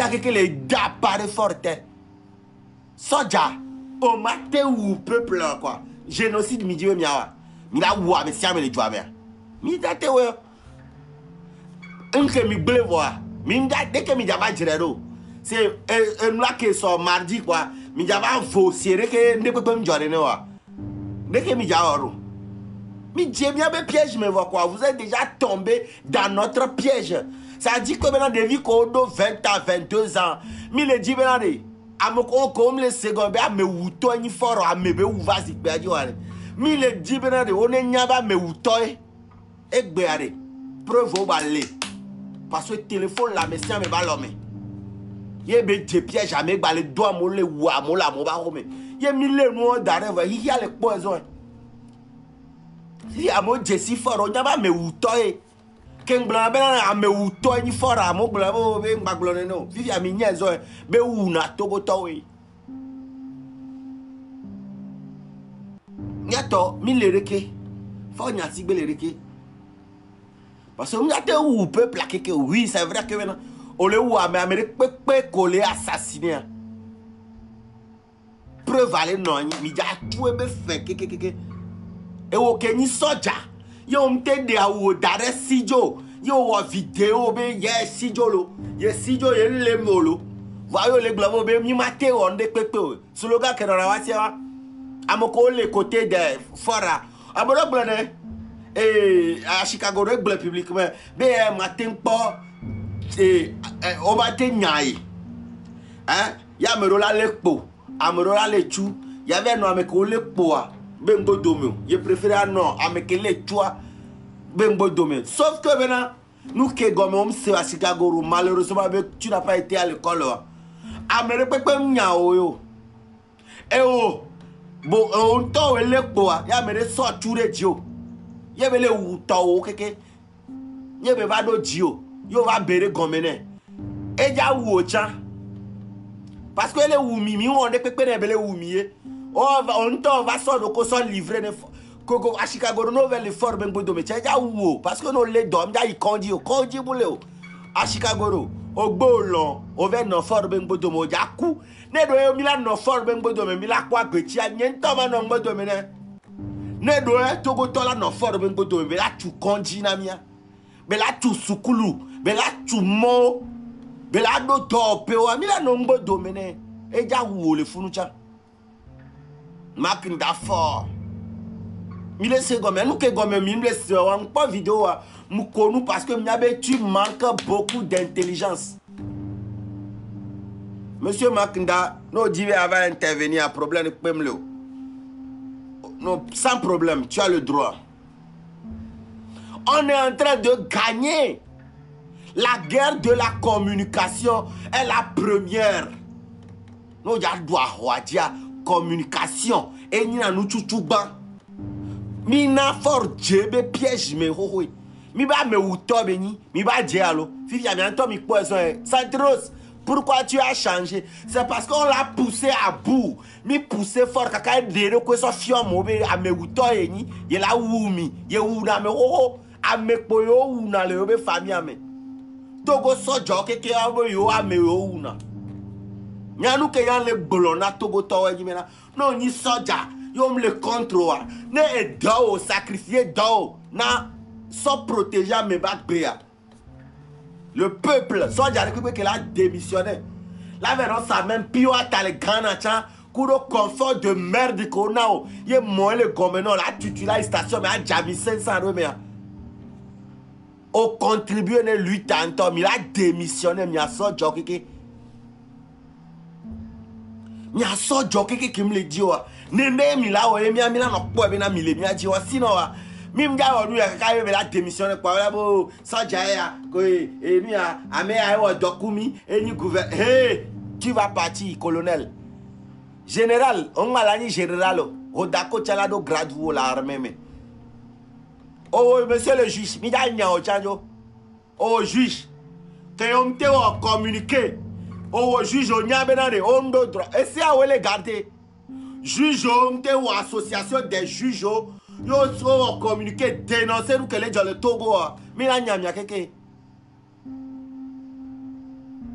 a que les d'apparaît forte. Soja, au matin ou peuple quoi. Génocide midi ou miawa. Mila wa mais si les joie bien. Mi date ouais. Un que mi blé voir. Mi date que mi jaba jirero. C'est un là que son mardi quoi. Mi jaba faux serré que ne peut pas me joindre wa. Dès que mi jaba mi Dieu bien me piège me voit quoi. Vous êtes déjà tombé dans notre piège. Ça dit que maintenant des vies qu'on a 20 ans, 22 ans. Mi le dit maintenant de amoko comme les secondes à me wuto ni fort à me be ou vas-y be adi wale. Mi le dit maintenant de on est nyaba me wuto e gbeare. Preuve au balé. Parce que téléphone là mais ça me ba l'homme. Ye be de piège à me ba le doigt mo le wa mo la mo ba home. Ye mi le no d'arrive hi ya le poison. Si amo Jesse fort on nyaba me wuto e. Ken bla bela a me wuto ni fora mo bla bo be ngbaglone no vivi a mi nyezo be wuna togo towe nyato mi lereke fo nyati be lereke parce que nyate ou peuple la keke oui c'est vrai que maintenant on le ou mais Amérique pe collé assassiné preuve aller non mi ja tout be fait keke e wo keni soja yo mte de awo dare sijo yo wo video be ye sijo lo ye sijo ye le molo va yo le glavo be mi mate onde pepe slogan que dans la watia amoko le côté de fora aboro blane à Chicago règle publiquement be matin po o bate nyai ya merola lekpo amerola lechu ya ve no ameko lekpo a bengo domo je préfère non amekele toi bengo domo sauf que maintenant nous que gomme c'est à Chicago malheureusement tu n'as pas été à l'école amere pepe nya oyo bo on to le poa ya mere so ture dio ye bele wu to o keke ye be ba do dio yo va bere gomme ne eja wu ocha parce que les oumimi on de pepe ne bele oumie on va sortir de so livrer ne Koko à Chicago no vers les forts bengo do metia ja wo parce que no le dom ja ikondi bule o à Chicago o gbolo o vers no fort bengo do mo ja ku ne do e mi la no fort bengo do me mi la kwa gbechi anyen to ma no ngbo do me ne do e togo to la no fort bengo do me la tu konji na mia be la tu sukulu be la tu mo be la do to pe o mi la no ngbo do me ne e ja wo le funucha makinda fort mi laisse gomme nous que gomme mi laisse on pas vidéo mu konu parce que tu manques beaucoup d'intelligence. Monsieur Makinda no dit va intervenir à problème non sans problème tu as le droit. On est en train de gagner la guerre de la communication est la première. No ya doit dire communication et ni na nous chuchuba. Mi na fort jebe piège me hohoi mi ba me uto beni mi ba je alo fifi ami anto mi poison Santros pourquoi tu as changé c'est parce qu'on l'a poussé à bout mi poussé fort kaka dere ko so fion mo be ame uto eni ye la wumi ye wuna me hoho ame poyo wuna le be famille ame togo sojo keke abo yo ame yo wuna nyanu ke yan le bolona togo to e mena no ni soja yo me le contrôle ne do sacrifier do na so protéger mes bacs le peuple so jare que la démissionné la verron ça même pio à le grand cha kuro confort de merde qu'on a ye moi le gouvernement la tutula station mais a jami 500 mais au contribuer ne lui tanto il a démissionné mi a so jokiki mi a so jokiki qui me le dit nene mi la o mi amila no po be na mi le mi aji o sino wa mi mja o nu ya ka be la démission kwa la bo soja ya ko mi a ame ai o dokumi eni gouvernement hey tu vas partir colonel général on malani général o dako chalado grade wo la armée me oh monsieur le juge mi da nya o chanjo oh juge que on te o communiquer oh juge o nya be na de on do droit et si a wele garder juge ou association des juges yo so communiquer dénoncer nous que les gens le Togo mi la nyamia keke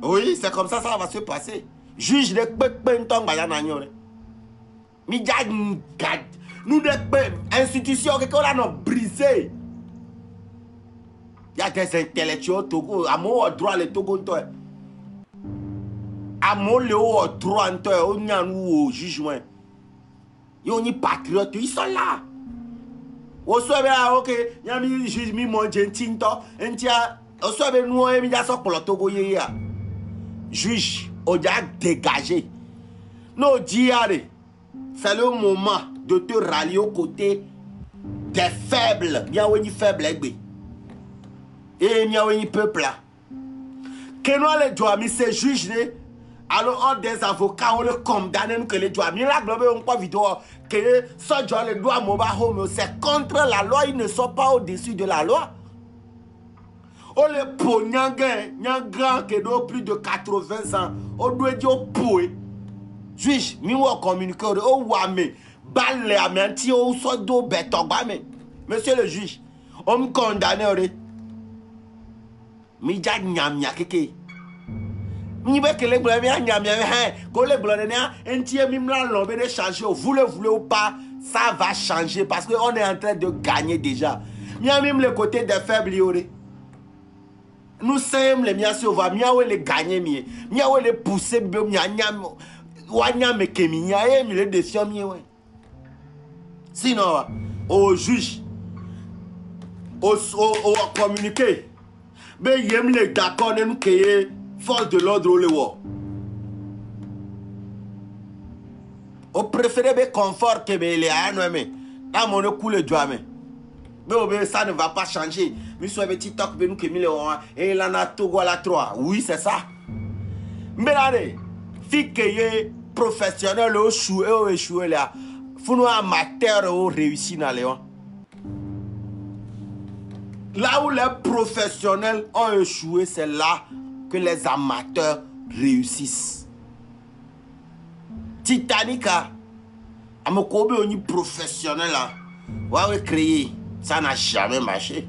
Oui, c'est comme ça va se passer. Juge de Pekpenton Bayanagnon. Nous des institutions que nous avons brisées. Il y a des intellectuels au Togo. À mon droit, le Togo. À mon droit, on y a au jugement. Ils ont des patriotes, ils sont là. Au soir, ok, il y a des juges, mi mon gentil, au soir, nous, il y a ça pour le Togo. Juge, on a dégagé. Nous disons, c'est le moment de te rallier aux côtés des faibles. Il y a des faibles. Et il y a un peuple là. Que nous les doigts, c'est juge. Alors, on des avocats, on le condamne que les doigts. Mais là, on pas vidéo que ça, les doigts, c'est contre la loi. Ils ne sont pas au-dessus de la loi. On les pour grand qui a plus de 80 ans. On doit dire pour juge, mi on communique au wame, balle à menti au sodo betogame. Monsieur le juge, on me condamne. Mi ja nyamia keke. Mi be kele gble mi nyamia ko le gble ne enti mi mla lombe de changer, voulez ou pas, ça va changer parce que on est en train de gagner déjà. Mi a même le côté des faibles yoré. Nous sommes les miens sur va miawe les gagner mi. Miawe les pousser be mi nyam wanya me keminya e mi le décision mi ouais. Sinon au juge au communiquer be yem le d'accord nous que force de l'ordre le wo. Au préféré be confort que be les ano mais dans mon coule doigt mais ça ne va pas changer. Mais soit petit TikTok be nous que mi le et là na Togo la 3. Oui, c'est ça. Mais là fi que professionnel au échoué là. Faut nous amateurs au réussi dans les là où les professionnels ont échoué, c'est là que les amateurs réussissent. Titanic, à mon cobe on professionnel là, ouais créer, ça n'a jamais marché.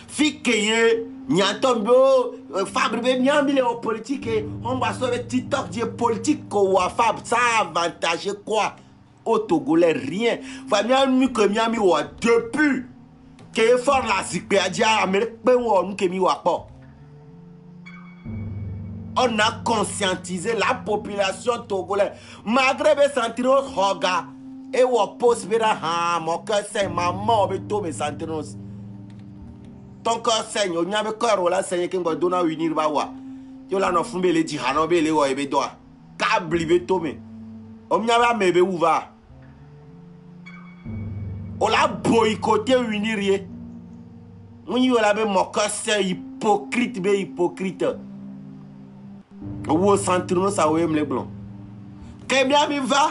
Fi que Nyantombo, fabriquer nyambile au politique, on va sauver TikTok die politique ko wa fab, ça avantage quoi? Au Togolais rien. Va miami que miami wa depuis que fort la zikpe adia Amérique pe wa nous que mi wa pas. On a conscientisé la population togolaise. Malgré be sentiro hoga et wa post bera ha mon cœur c'est maman beto me sentiros. Ton corps saigne, on y a un corps là saigne qui va donner unir bawa. Yo la no fumbe le di hanobe le wa ebe doa. Câble be tomé. On y a mebe ouva. On la boycotté unir ye. On y a be mon corps c'est hypocrite be hypocrite. Ou centre ça ou les blancs. Que bien mi va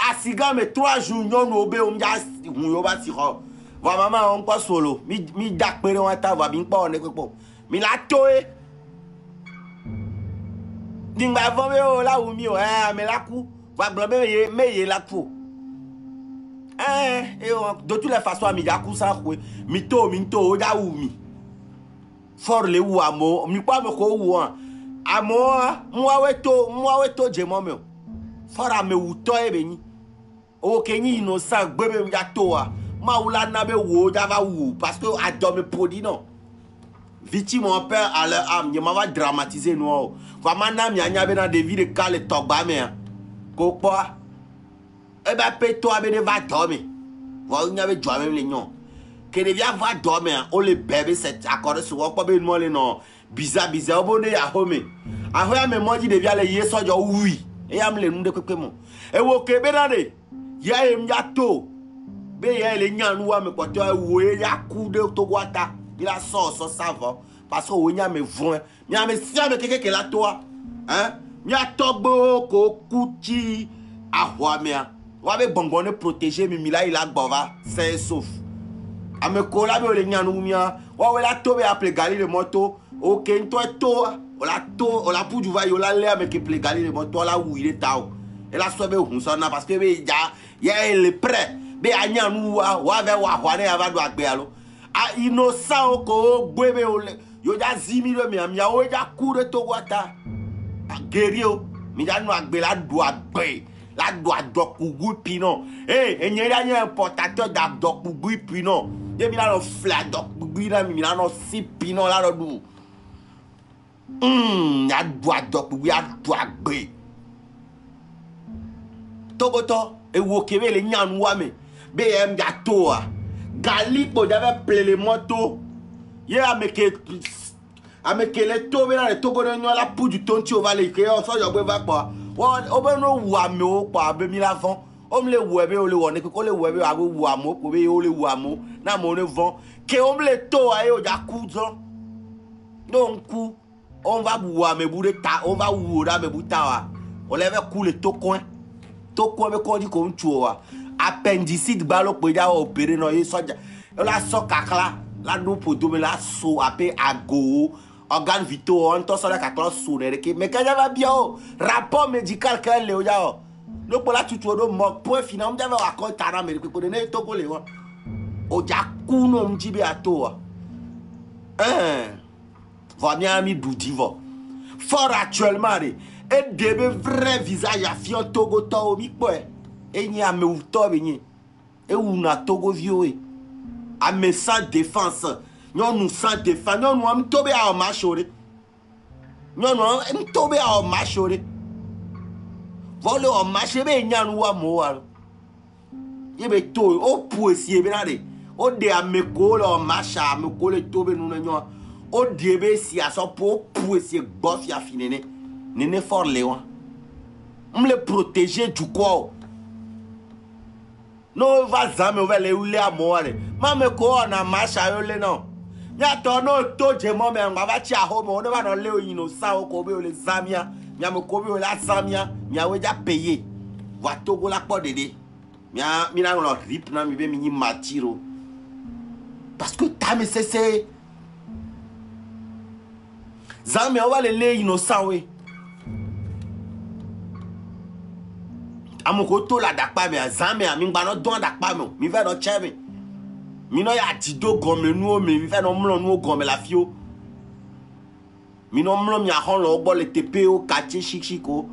asiga me 3 jours non obe on ya yo ba si ho. Va maman on pas solo. Mi dak pere on ta va bin pa on ko. Mi la toe. Ding ba va me o la ou mi o me la coup. Va blombe me la coup. Et de toutes les façons mi da coup ça quoi. Mi to o da ou mi. For le ou amo, mi pa me ko ou an. Amo moi we to je mo me. For ame ou to e beni. O kenyi innocent gbebe mi da to a. Ma ou la nabe ou java ou parce que adome produit non. Victime mon père à leur âme, je m'avais dramatisé nous. Vraiment nam ya nya be dans des vies de cale togba me. Kokwa. E ba pe to abe de va dormir. Va nya be joie même les non. Que devia va dormir, on le bébé c'est accordé sur quoi be moi les non. Bizarre bonne ya home. A hoya me mo di devia le yeso jo oui. E am le nde kwekwe mo. E wo ke be na de. Ya em ya to. Be ya le nyanu wa me kwoto wo ya ku de to gwata. Il a so savant parce que wo nya me vont. Nya me sia me keke la toi. Hein? Nya togbo ko kuti ahwa me. Wa be bonbonne protéger mi la il a gbova, c'est sauf. A me kola be le nyanu mia. Wa la to be appeler gali le moto. OK, toi to la pour du va yo la le avec ple gali le moto la où il est tao. Et la so be hunsona parce que be ya il est prêt. Be anyanu wa ve wa hwane ava do agbe alo. A innocent ko gbebe yo ja zimi le mi amia o ja ku de Togo ata guerrier mi ja no agbe la do agbe la do adokugui pino enye ya nye importateur d'adokugui pino ye mi la no fla adokugui na mi la no si pino la do ya do adokugui ya do agbe Togo to e wo kebe le nyanu wa me be em ja to a Galipo j'avais plein les motos. Hier avec les taux là les Togo de la pour du tonti au valet que on soit je va pas. On ben no wa me o pa be mi la vent. On me le webe o le wone que le webe a wa mo ko be o le wa mo na mo ne vent que on le taux a yo ja kuzo. Donc on va boire me bout de ta on va oura me boutawa. On lève couler to coin be ko di ko nchuwa. Appendicite balo pe ja opérer no ye soja la so kakla la do podo me la so apé ago organe vitaux on to so la kakla so ne ke mais quand va bien rapport médical que le ja no pour la tutu do mo point final on va raconter tara me ko de ne to ko le won o ja ku no mjibe ato va bien ami doudivo fort actuellement et debe vrai visage à fion Togo to mi po Enye ame uto benye e una Togo vioé ame sans défense nyon sans défense nyon am tobe a machore nyon am tobe a machore vole o machebe nyanu wa mo wa yebe to o puesie be na de o de ame ko lo macha ame ko le tobe nu nyon o de be si aso po puesie bof ya finene nene fort leon on le protéger du quoi no va zame o vele ule amore mame ko na masha yo le no nya to no to je mo me ngba ba chi aho mo no ba no le oyin no sa o ko be o le zamia nya me ko be o la zamia nya we ja payer wa Togo la po dede nya mi na no rip na mi be mi matiro parce que ta me c'est zame o va le innocent we amoko to la dakpa me azame ami ngba no don dakpa me mi fe no cheme mi no ya dido gome nu o mi fe no mlo nu o gome la fio mi no mlo mi a hon lo gbo le tepe o kache shikshiko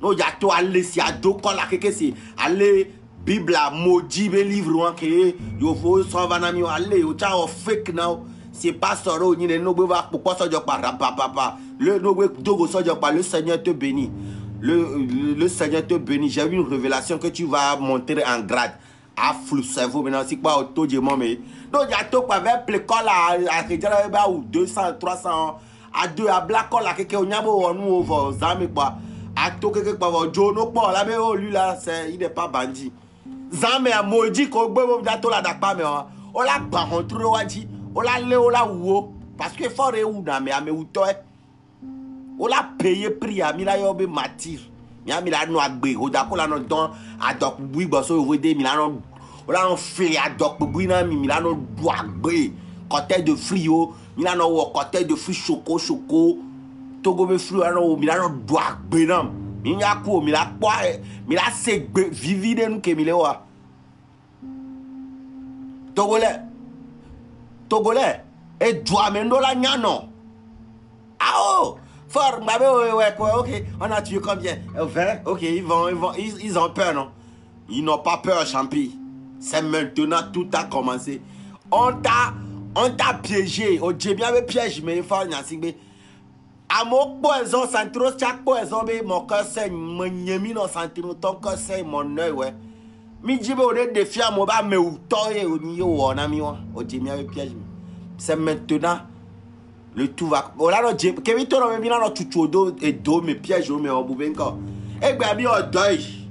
no ya to ale si ado ko la keke si ale bible moji be livre wan ke yo fo so va mi ale o cha o fake now c'est pas soro ni no gbe va popo sojo pa papa le no gbe dogo sojo pa le Seigneur te bénit. Le Seigneur te bénit. J'ai vu une révélation que tu vas monter en grade. À flou cerveau maintenant. C'est quoi auto de moi mais donc il y a tout pas vers l'école à ou 200 300 à 2 à black call à quelque on y a beau nous au zame quoi à tout quelque quoi Jono quoi là mais oh lui là c'est il n'est pas bandit zame à maudit ko gbe mo dato la dakpa mais on la ba rentre waji on la le on la wo parce que fort et ou na mais à me ou toi on l'a payé prix à mila yobe matir mi la no agbe o da ko la no don adok bui bo so we de mi la no o la no fle adok bui na mi la no do agbe côté de frio mi la no wo côté de fruit choco Togo be frio la no mi la no do agbe na mi nya ku mi la po mi la segbe vivide nu ke mi le wa Togolais et doit me no la nya no ah fort, ok, on a tué combien 20, ok, ils ont peur, non? Ils n'ont pas peur, champi. C'est maintenant, tout a commencé. On t'a piégé, on t'a bien piégé, mais il faut n'y aller. À mon poison, centro, chaque poison, mon cœur saigne, mon yémi non centro, ton cœur saigne, mon œil, ouais. Mi dit, on est défiant, mon bas, mais où toi, on a mis, on t'a bien piégé. C'est maintenant. Le tout va. Voilà, no je. Kevin to no mi na no tutu do et do me piège o me o buben ko. E gba mi o deuil.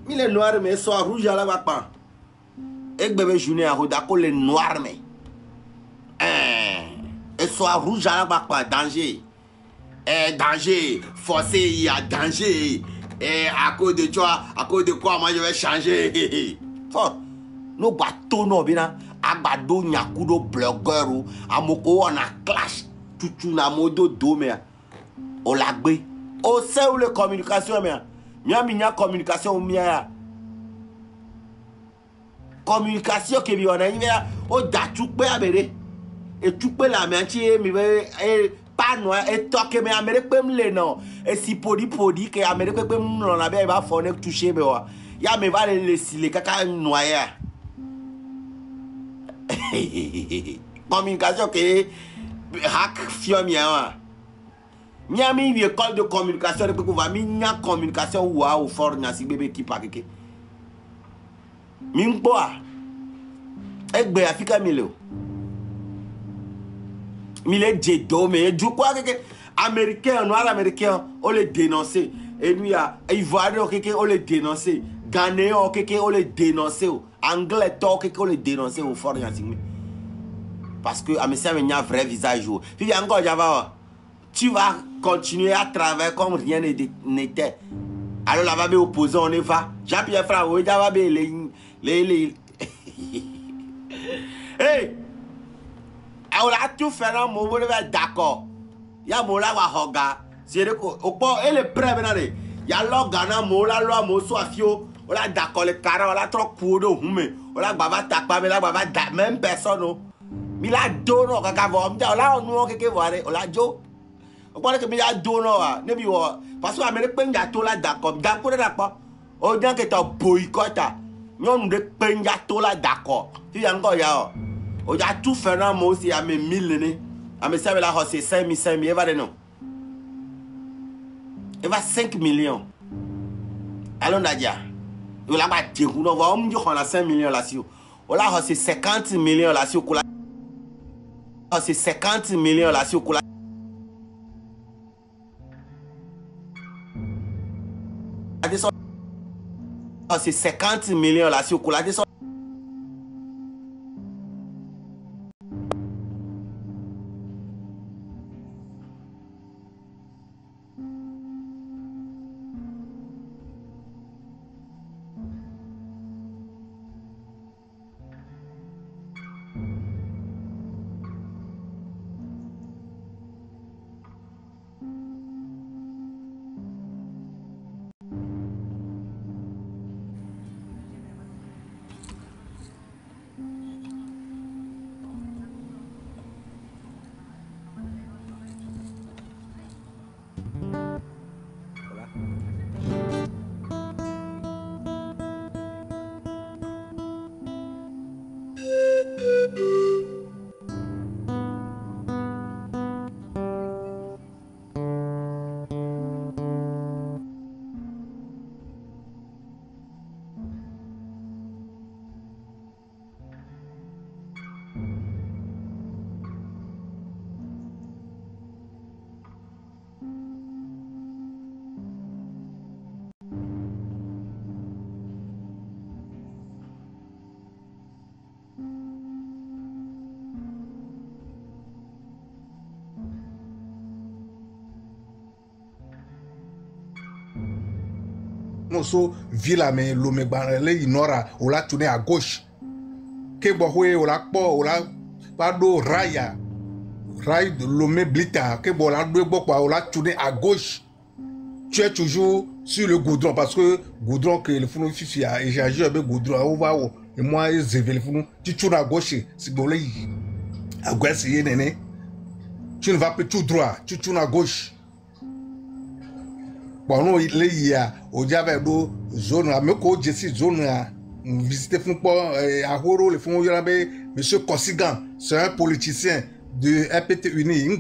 Mi le noir me so rouge à la va pas. E gba be journée à roda ko le noir me. Et so rouge à la va pas danger. Danger, forcé, il y a danger. Et à cause de toi, à cause de quoi moi je vais changer. Fort. No bateau no bina. Agbado nyakudo blogueur ou amoko on a clash tutu na modo do me o lagbe o se ou le communication me mi nya communication mi ya communication ke bi on a o datu pe abere et tu peux la mentir mais pas noir et toquer mais Amérique peut me le non et si podi que Amérique peut me non la bien va faire toucher mais ya me va les caca noyer communication que hack fiomia Miami une école de communication de va minya communication ou fort na si bébé qui pa keke mingboa egbe Africa milo mille jedo mais du quoi que américain noir américain on les dénoncer et lui a ivoirien que on les dénoncer ghanéen que on les dénoncer anglais to que on les dénoncer au fort na si parce que américain a un vrai visage puis encore java tu vas continuer à travailler comme rien n'était. Alors là-bas, opposé, on y va. Jean-Pierre Franck, on y va, les... Hey! On a tout fait, on va d'accord. Il y a mon là, on va c'est le et le prêt, il y a l'organa, mon là, mon soifio, on a d'accord, les carats, on a trop couru, on a baba tapa, mais là, baba même personne. Mais là, donne, on a là, on a jo. On parle que a donor nebi wo parce que Amérique penja to la d'accord d'accord d'accord on dit que tu boycott ñon de penja to la d'accord tu y encore ya on a tout fait non moi aussi à mes 1000 né à mes ça là c'est 5000 va de non il va 5 millions allons Nadia on la pas dire on va on dit qu'on a 5 millions là si on là c'est 50 millions là si c'est 50 millions là si c'est 50 millions là sur la descente. Moso villa mais l'homme banale inora on l'a tourné à gauche que bohwe on l'a po on l'a pas do raya ray de l'homme blita que bon l'a do quoi on l'a tourné à gauche tu es toujours sur le goudron parce que goudron que le fou fifi a échangé avec goudron on va et moi je vais le fou tu tournes à gauche c'est bon là à gauche c'est néné tu ne vas plus tout droit tu tournes à gauche. Bon, nous, il y a au diable zone, à me co zone à visiter à Horo, le fond monsieur Kossigan, c'est un politicien de RPT Uni,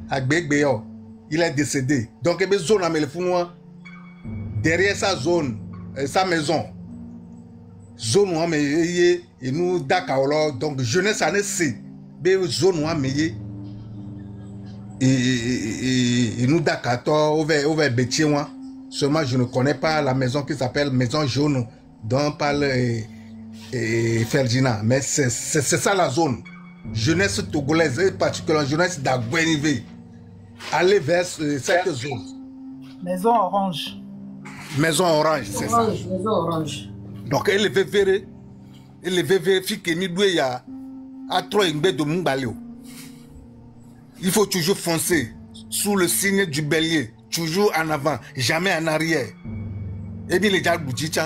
à Begbeo. Il est décédé. Donc, il y a une zone à me derrière sa zone, sa maison. Zone où on et nous d'accord. Donc, jeunesse année C, zone où on et nous d'accord over Béthiouan. Seulement je ne connais pas la maison qui s'appelle Maison Jaune dont parle Ferdinand, mais c'est ça la zone jeunesse togolaise et particulièrement jeunesse d'Aguenivé. Allez vers cette zone. Maison Orange. Maison Orange, c'est ça. Maison Orange. Donc elle veut vérifier que nous doué ya à trois ingbe de Mumbalio. Il faut toujours foncer sous le signe du bélier, toujours en avant, jamais en arrière. Et bien les gens disent,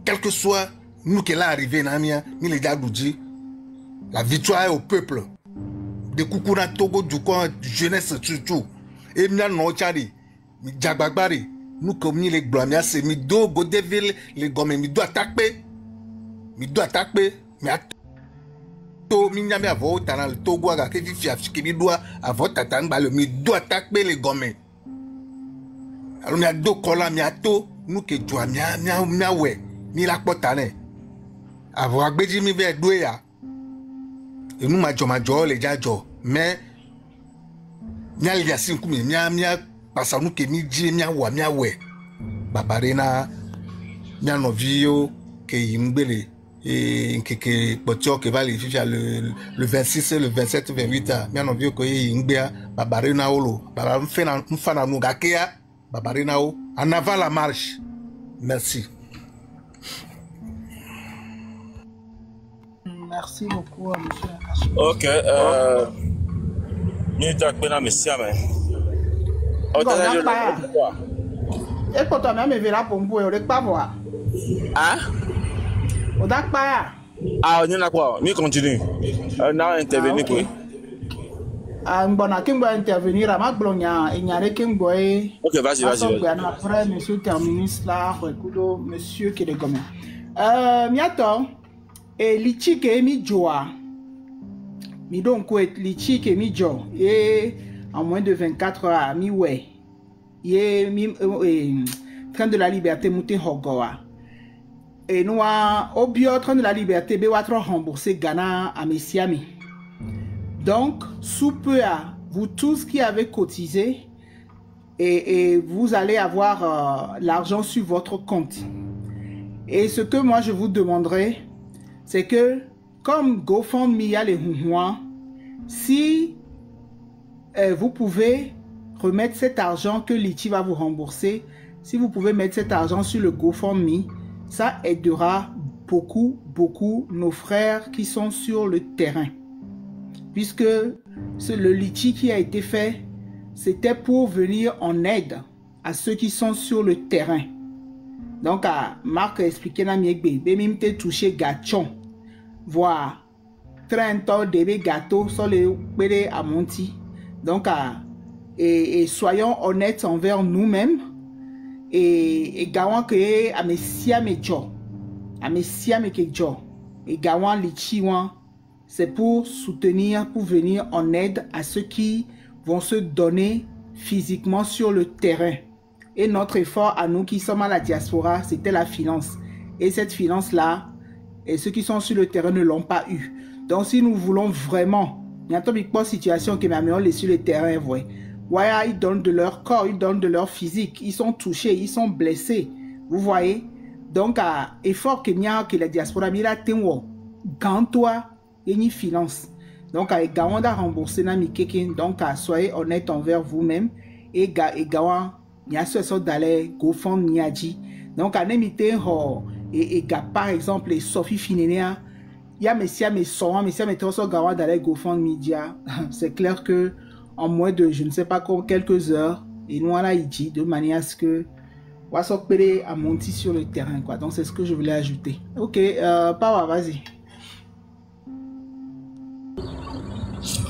quel que soit nous qui est arrivé, ni les gens disent, la victoire est au peuple. de Kukuna Togo du coin jeunesse surtout. Et mia non chari, mi jagbagari, nous comme ni les blamia c'est mi do godeville les gommes mi do attaquer. Mi do attaquer, mi to mi nyame avo tanal Togo aga ke fi afiki mi do avo tatan ba le mi do attaquer les gommes. Alors mi a do kola mi ato nous que joa mia we mi la potane. Avo agbeji mi ve do ya. Et nous majo les jajo mais mia liasin kumi mia passa nous que mi di mia we babarena mia novio que yimbele et que potio que va les ficha le 26 le 27 28 mia novio que yimbea babarena olo baba mfana nous gakea babarena o en avant la marche. Merci. Merci beaucoup, monsieur. Ok, ni takpena mesiame. Et pour toi-même, il verra pour vous, il pas voir. Hein? Au Dakpa. Ah, on y a quoi? Ni continue. Now intervenir quoi? Bon, à qui va intervenir à ma blogna, il n'y a rien boy. Ok, vas-y. Après, monsieur terminus là, monsieur qui est gomme. Miato. Et lichi ke mi joa. Mi donc lichi ke mi jo. Et en moins de 24 heures, mi ouais. Et mi train de la liberté mouté hogoa. Et nous au bio train de la liberté be watra rembourser Ghana à Messiami. Donc sous peu à vous tous qui avez cotisé et vous allez avoir l'argent sur votre compte. Et ce que moi je vous demanderai, c'est que, comme GoFundMe y a les houhouans, si vous pouvez remettre cet argent que Litchi va vous rembourser, si vous pouvez mettre cet argent sur le GoFundMe, ça aidera beaucoup nos frères qui sont sur le terrain. Puisque le Litchi qui a été fait, c'était pour venir en aide à ceux qui sont sur le terrain. Donc, Marc a expliqué dans miegbe, bemimte touché gachon, voir 30 ans de gâteaux sur le péré à Monti. Donc, et soyons honnêtes envers nous-mêmes et gawan que à messia mejo, à messia mekejo et gawan lichiwan, c'est pour soutenir, pour venir en aide à ceux qui vont se donner physiquement sur le terrain. Et notre effort à nous qui sommes à la diaspora, c'était la finance. Et cette finance-là, et ceux qui sont sur le terrain ne l'ont pas eu. Donc si nous voulons vraiment, il y a une situation qui m'a mis sur le terrain, ouais, ils donnent de leur corps, ils donnent de leur physique, ils sont touchés, ils sont blessés. Vous voyez? Donc, effort que la diaspora, il a tenwo, gantois, et ni finance. Donc, avec gawan da rembourser na mikeke, donc soyez honnête envers vous-même et gawan il y a ce sort d'aller GoFundMe Niaji. Donc, à n'imiter et par exemple, les Sophie Finénéa, il y a messia mes soins, messia mes trosso gawa d'aller GoFundMe Media. C'est clair que en moins de, je ne sais pas quoi, quelques heures, et nous, on a dit de manière à ce que on va s'opérer à monter sur le terrain, quoi. Donc, c'est ce que je voulais ajouter. Ok, Pawa, vas-y.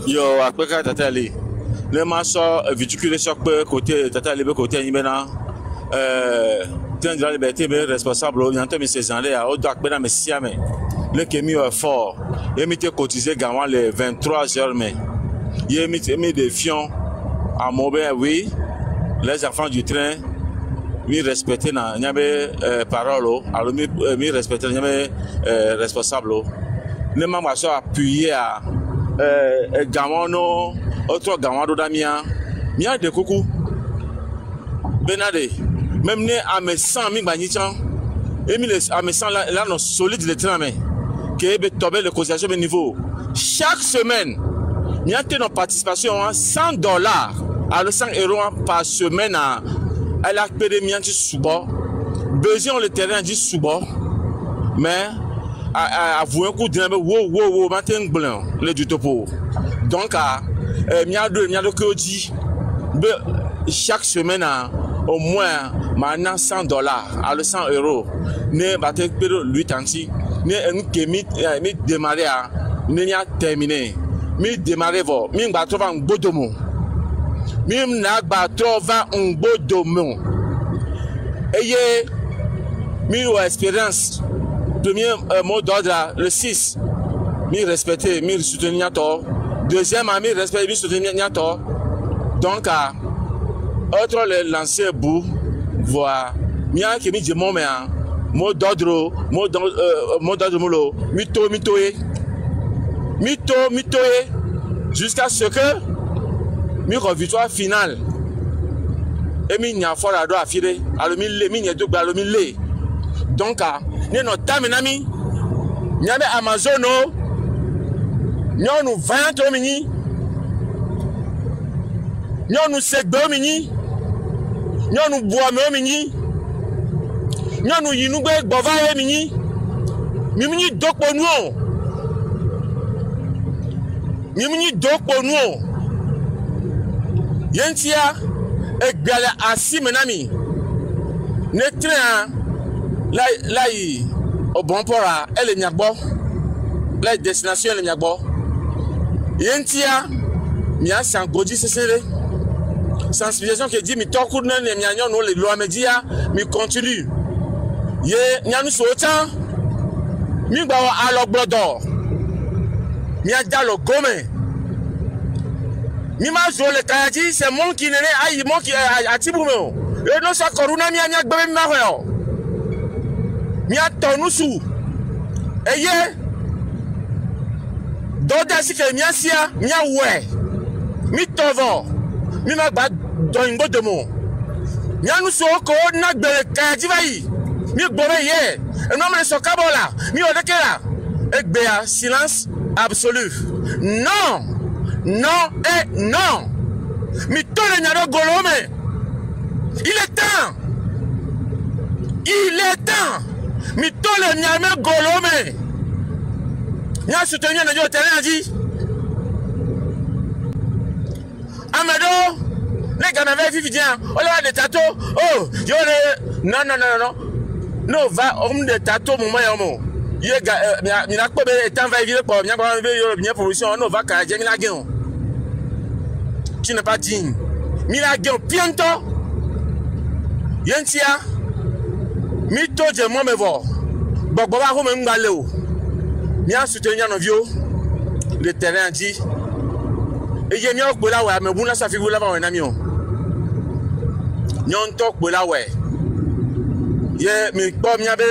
Yo, après quand t'as allé, le marché véhiculé sur côté, t'as allé côté Nimena, t'es de la liberté, mais responsable, il y a un temps, mais ces années, au doc, mais mais si, mais le kémi est fort, il m'a été cotisé gagnant les 23 heures, mais il m'a mis des fions à Maubert, oui, les enfants du train, mi respecté na, il y avait parole, alors mi respecté, il y avait responsable, le marché appuyé à Gamano, autre Gamano d'Amia, Mia de Coucou, Benade, même né à mes 100 000 bagnichan, et à mes 100 là, non solide le train, mais qui est tombé le cotisation de niveau. Chaque semaine, il y a une participation à $100 à 100 € par semaine à la périmètre sous-bord. Besoin le terrain dit sous-bord, mais avouer un coup de wow matin blanc le du topo donc miado que dit chaque semaine au moins maintenant $100 à 100 € ne batte pero lui tanti ne un kemi mi démarrer ne a terminé mi démarrer vo mi ngba trova ngbodomo mi na gba trova ngbodomo eye mi ou expérience premier mot d'ordre le 6 mi respecter mi soutenir toi deuxième mi respecter mi soutenir toi donc autre le lancer bout voir mia qui mi dit mon mais mot d'ordre molo mitoé jusqu'à ce que mi victoire finale et mi nya fora do afire alomi le mi nya do gba alomi le donc ni no time na mi nya be amazono nyonu 20 omini nyonu segbe omini nyonu buame omini nyonu yinugbe gbova omini mimini dokponu o mimini dokponu o yentia egbale asimenami ne train la yi obompora ele nyagbo la destination ele nyagbo yentia mia sangoji sesere sensibilisation que dit mi toku na ne mia nyon no le lo amedia mi continue ye nyanu so tan mi gba wa alogbodo mi ajalo gome mi ma zo le kayaji c'est mon qui nene ayi mon qui atibume o e no sa corona mi anya gbe mi ma ho mi atonusu eye doda si ke mi asia mi awe mi tovo mi ma gba do ngbodomo mi anu so ko na gbe kayaji bayi mi gbore ye e no me so kabola mi o dekela egbe ya silence absolu non non et non. Mi tole nyaro golome. Il est temps. Il est temps. Mi tole nyame golome. Nya soutenir na yo terrain dit. Amado, les gars n'avaient vu bien. On a des tatos. Oh, yo non non non non. No va de tato moment yomo. Yega mi na ko be etan va vivre pour bien bien position no va ka je mi la gen. Qui n'est pas digne. Mi la gen bientôt. Yentia. Mi to je mo me vo. Gbogbo ba ko me ngale o. Mi a soutenir no vio. Le terrain dit. Et je mi o gbe la wa me bu na sa fi bu la ba wa na mi o. Nyon to gbe la wa. Ye mi po mi abe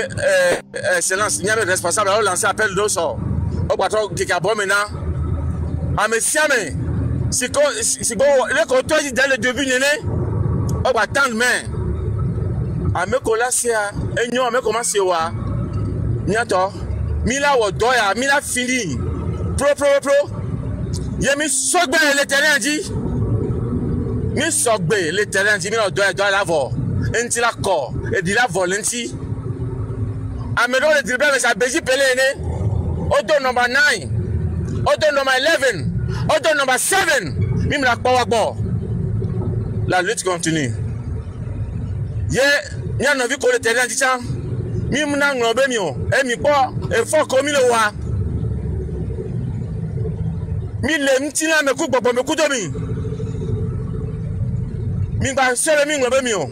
excellence mi abe responsable o lancer appel do so o gba to kika bo maintenant a me siame si go le ko to dans le début nene o gba tendre main a me ko la sia enyo a me commencer wa mi ato mi la wo do ya mi la fini pro ye mi sogbe le terrain dit mi sogbe le terrain dit mi la do la vo enti la ko et dit la volonté amedo le dribble mais ça beji pelé né odo number 9 odo number 11 odo number 7 mim la pa wa gbo la lutte continue ye nya no vi ko le terrain dit chan mim na nglobe mi o e mi po e fo ko mi le wa mi le mti na me ku gbogbo me ku do mi mi gba sele mi nglobe mi o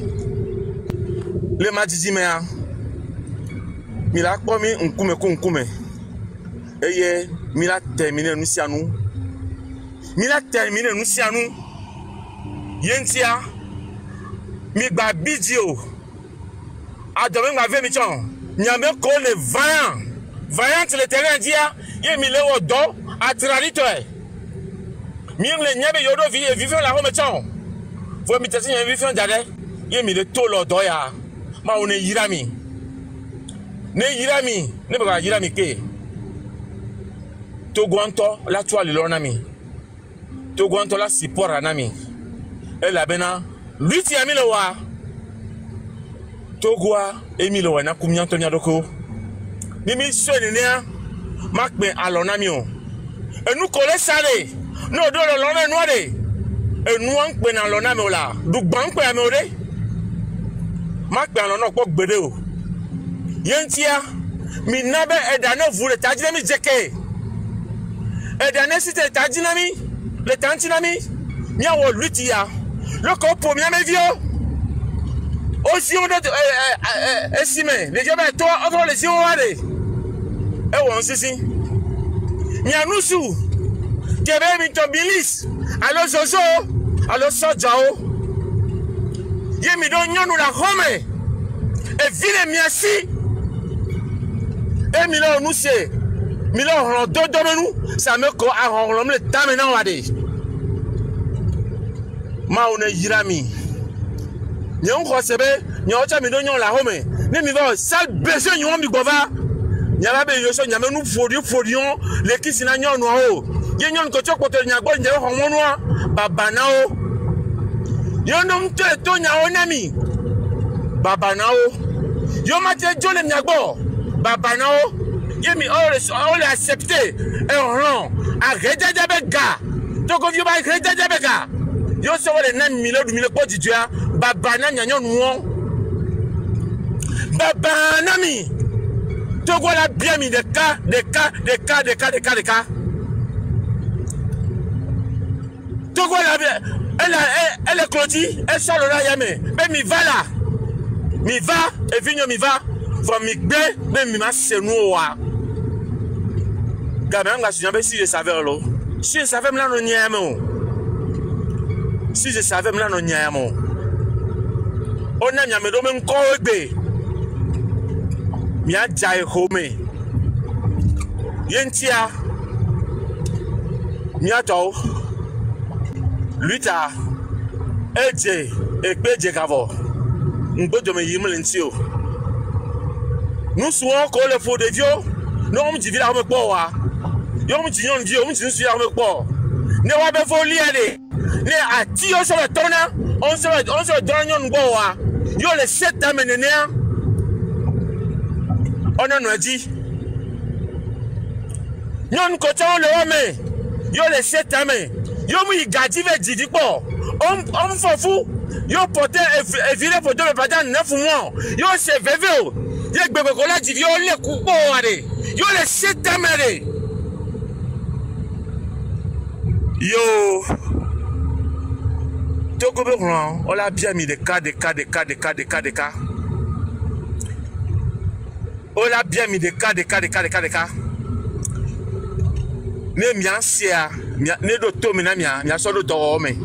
le madidi mea mi la kpo mi nkume eye mi la terminer nu sianu yentia mi gba bidio adome gba ve mi chan nyame ko le vaillant le terrain dia ye mi le odo atralito mi le nyabe yodo vivre la home chan fo mi tesi nyabe vivre dade ye mi le to lo do ya ma one yirami ne ba yirami ke to gwanto la toile lona mi to gwanto la sipora na mi e la bena luti ya mi lo wa to gwa e mi lo wa na kumyanto nya doko ni mi so ni nia makpe alona mi o enu ko le sare no do lo lona enu ade enu an pe na lona mi o la du gban pe mi o de ma pe alona po gbede o yentia mi nabe edana vule tajile mi jeke Et dernier site est dynami, le temps dynami, n'y a pas de lutte. Le corps pour bien mes vieux. Aussi, on a estimé, les gens, toi, encore les yeux, allez. Et on sait si. N'y a nous sous. Kébé, Minton Bilis. Alors, Zozo, alors, Sojao. Yé, mi don nous la Rome. Et ville, merci. Et Milan, nous, c'est. Milan, on donne nous. Ça me co à rendre le temps maintenant, on va dire. Maone Jirami. Nyon Khosebe, nyon cha mi don nyon la Rome. Ne mi va sal besoin nyon mi gova. Nyaba be yoso nyame nu fodion le kisina nyon no o. Ye nyon ko chok potel nyagbo nje ho monwa babana o. Yo nom te to nya onami. Babana o. Yo mate jole nyagbo. Babana o. Ye mi o le accepter et on a rejeté bega. To ko yo ba rejeté bega. Yo se wole na milo du milo ko ditua babana nyanyo nuo. Babana mi. Togo la bien mis des cas. Togo la bien. Elle est clôtie, elle sort là yame. Mais mi va là. Mi va, et vigno mi va. From mi bé, mais mi ma se noa. Gamin nga si si je savais là. Si je savais là no nyamo. Si je savais là no nyamo. On a nyame do men ko egbe. Mia jai home yentia mia to luta eje ekpeje kavo ngbodo me yimle ntio nous souvent ko le faux de Dieu no on dit vila me po wa yo on dit on dit on dit sur me po ne wa be fo li ale ne ati yo so tona on se donne on go wa yo le set amenene. On a dit, nous coachons le homme, yo le 7 ans, yo mou gadi ve didi po, on fou, yo porté et viré pour 2 pas 9 mois, yo se veve, yo bebe kola didi yo le coupo ale, yo le 7 ans ale, yo, Togo Blanc, on l'a bien mis des cas. On a bien mis des cas. Ne mia sia, ne do to mina mia so do to me.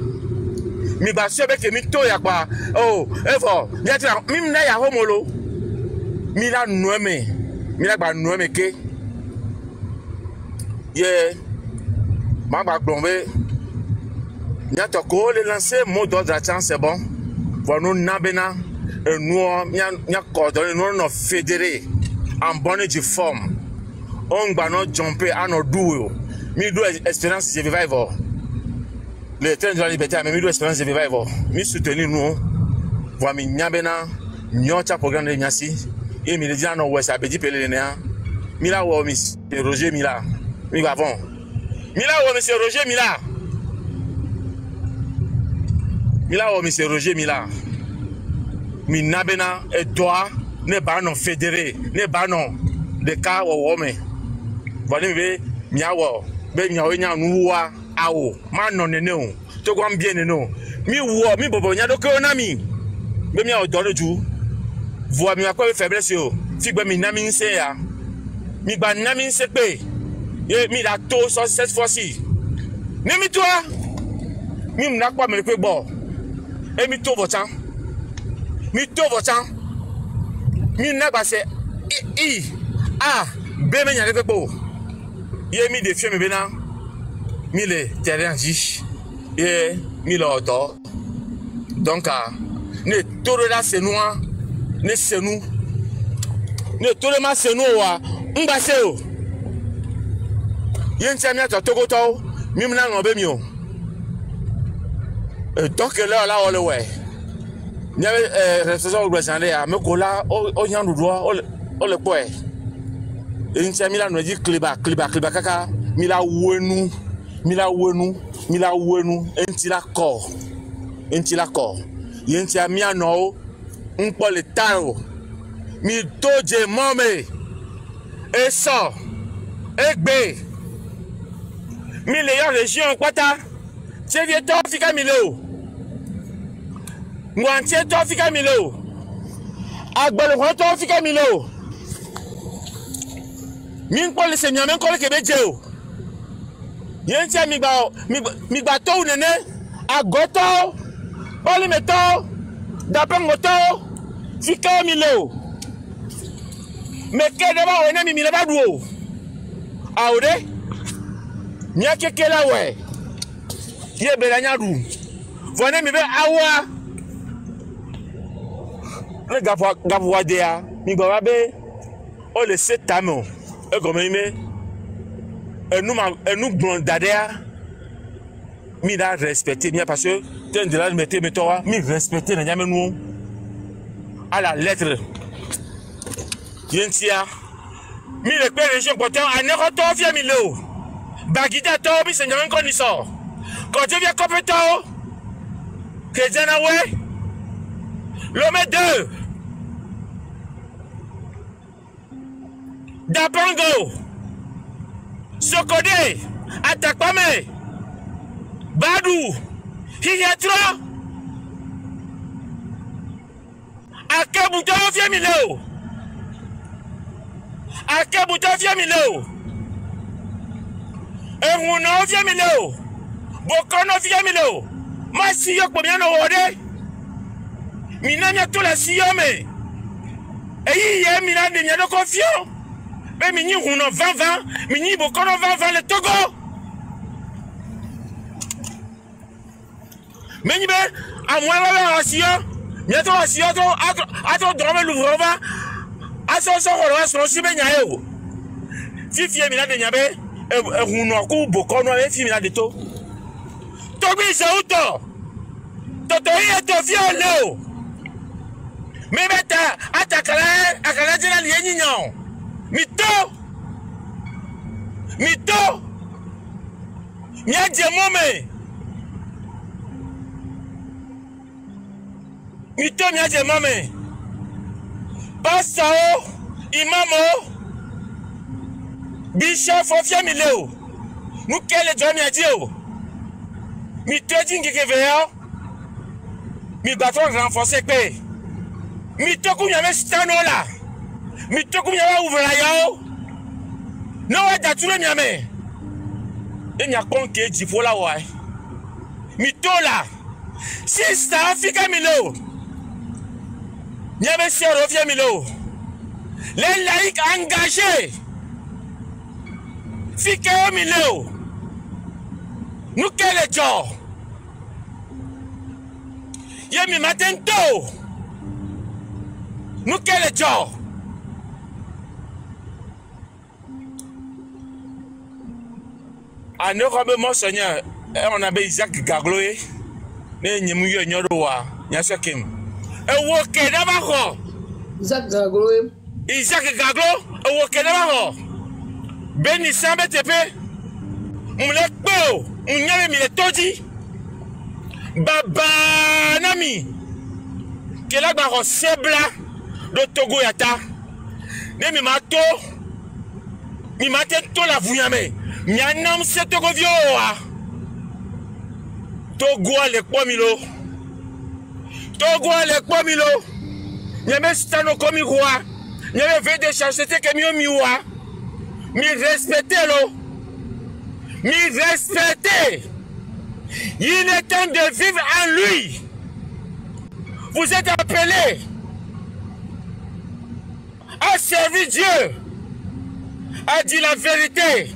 Mi ba se be ke mi to ya kwa. Oh, evo, mi ati mi na ya homolo. Mi la nueme. Mi la ba nueme ke. Ye. Ma ba glombe. Mi ati ko le lancer mot d'ordre à c'est bon. Pour nous nabena nous nya coordonner nous fédérer en bonne et forme. On va not jumper à nos doués. Mi do espérance de revival. Le train de la liberté, mais mi do espérance de revival. Mi soutenir nous. Voir mi nyabena nyocha programme de nyasi. Et mi dit no west abedi pelelena. Mi la wo mi Roger Mila. Mi va avant. Mi la wo monsieur Roger Mila. Mi la wo monsieur Roger Mila. Mi nabena et toi ne ba non fédéré, ne ba non de cas wo me. Voilà mi miawo be miawo nya nuwa awo ma no nene o to kwa mbie nene o mi wo mi bobo nya do ko na mi be miawo do loju voa mi akwa faiblesse o fi gbe mi na mi nse ya mi gba na mi nse pe ye mi la to so cette fois-ci ni mi toi mi mna kwa me pe bo e mi to votan mi na ba se be me nya le pe bo ye mi de fie me bena mi le terrain jish ye mi le auto donc ne toro la se noa ne se nou ne toro ma se nou wa ngba se o ye ntia mi ato togo to mi mna ngobe mi o donc là on le ouais ni responsable organisateur ya me ko la o nyandu do o le boy Incha mila no di kliba kaka mila wenu entila ko yentia mia no npo le taro mi doje mome eso egbe Millions région Kwata. C'est vieux to fika milo. Mwantie to fika milo. Agbalo to fika milo. Min ko le seigneur men ko le kebejeo. Yen tia mi ba to nene agoto. Oli meto. D'après moto fika milo. Mais que d'abord on a mis la badou. Aoude. Nya kekela we. Ye belanya du. Vone mi be awa. Le gavwa dea. Mi gwa be. O le setamo. E comme me. nous blondadea. Mi da respecter mi parce que ten de la mettre metoa mi respecter na nyame nous à la lettre. Yentia. Mi le père région pourtant à neroto via milo. Bagida to bi seigneur ko ni so. Quand tu viens compétent que Janawe l'homme 2 Dapango Sokode Atakpame Badou Hiyatra Akabuto Fiamilo Akabuto Fiamilo Eruno Fiamilo Bokono Fiamilo Masiyo Komiano Wode Minanya Tola Siyome Eyi Mina de Nyano Confiant Mais Mini Runo 20-20 Mini Bokono 20-20 le Togo Mais Nibe A moins la Siyo Miato la Siyo Ato Drome Louvrova Aso Soro Son Sibe Nyayo Fifi Mina de Nyabe Runo Kou Bokono Fifi Mina de To Togo Isauto Toto Yeto Fiolo Mais beta Atakala Jena Lienignon Mito Miadje Mome Mito Miadje Mome Pasao Imamo Bishop Fofia Mileo Mukele Jomi Adio Mito Dingekevea Mi baton renforcé pe Mito Kunyame Stanola Mito Kunyama Ouvrayao Non wa datule miame Enya konke jifola wai Mitola Sista Afrika Milo Nyame Serofia Milo Les laïcs engagés Fikeo Milo Nous quel jour Yemi Matento Nous quel jour À ne pas Seigneur, on a Isaac Gagloé, né Nimuyo Nyoroa, Yasakim. Et Woke d'abord. Isaac Gagloé. Isaac Gaglo, et Woke d'abord. Beni Sambe Tepe, Moulekbo, Mounyame Miletoji, Baba Nami, Kela Baro Sebla, de Togo Yata, ne Mimato, Mimatento la Vuyame. Nyanam se Togo vioa Togo le Kwamilo Togo le Kwamilo Nyame stano komi roi Nyame ve de chachete ke mi miwa Mi respecte lo Mi respecte Il est temps de vivre en lui Vous êtes appelés à servir Dieu à dire la vérité.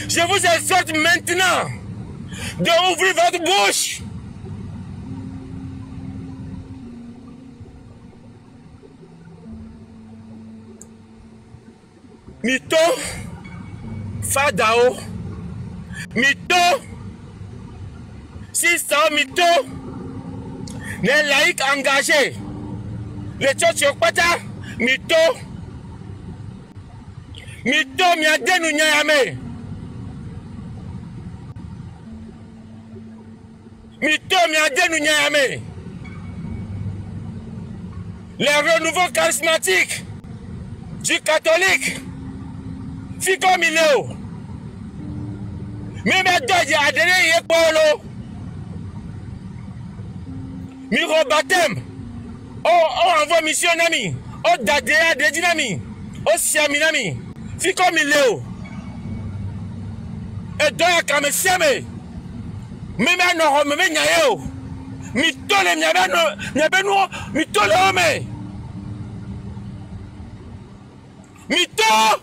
Je vous exhorte maintenant d'ouvrir votre bouche. Mito, Fadao, Mito, Sista Mito, les laïcs engagés, les Tchotchokpata, Mito, Mito, Miadenu Nyayame. Mito Miadenu Nyayame. Les renouveaux charismatiques du catholique. Fico Mileo. Mi be doje adere ye polo. Mi robatem. O envoie mission nami. O dadea de dinami. O siami nami. Fiko mi leo. E doya kame siame. Mi me no me nyayo. Mi tole nyabe no mi tole ome. Mi to.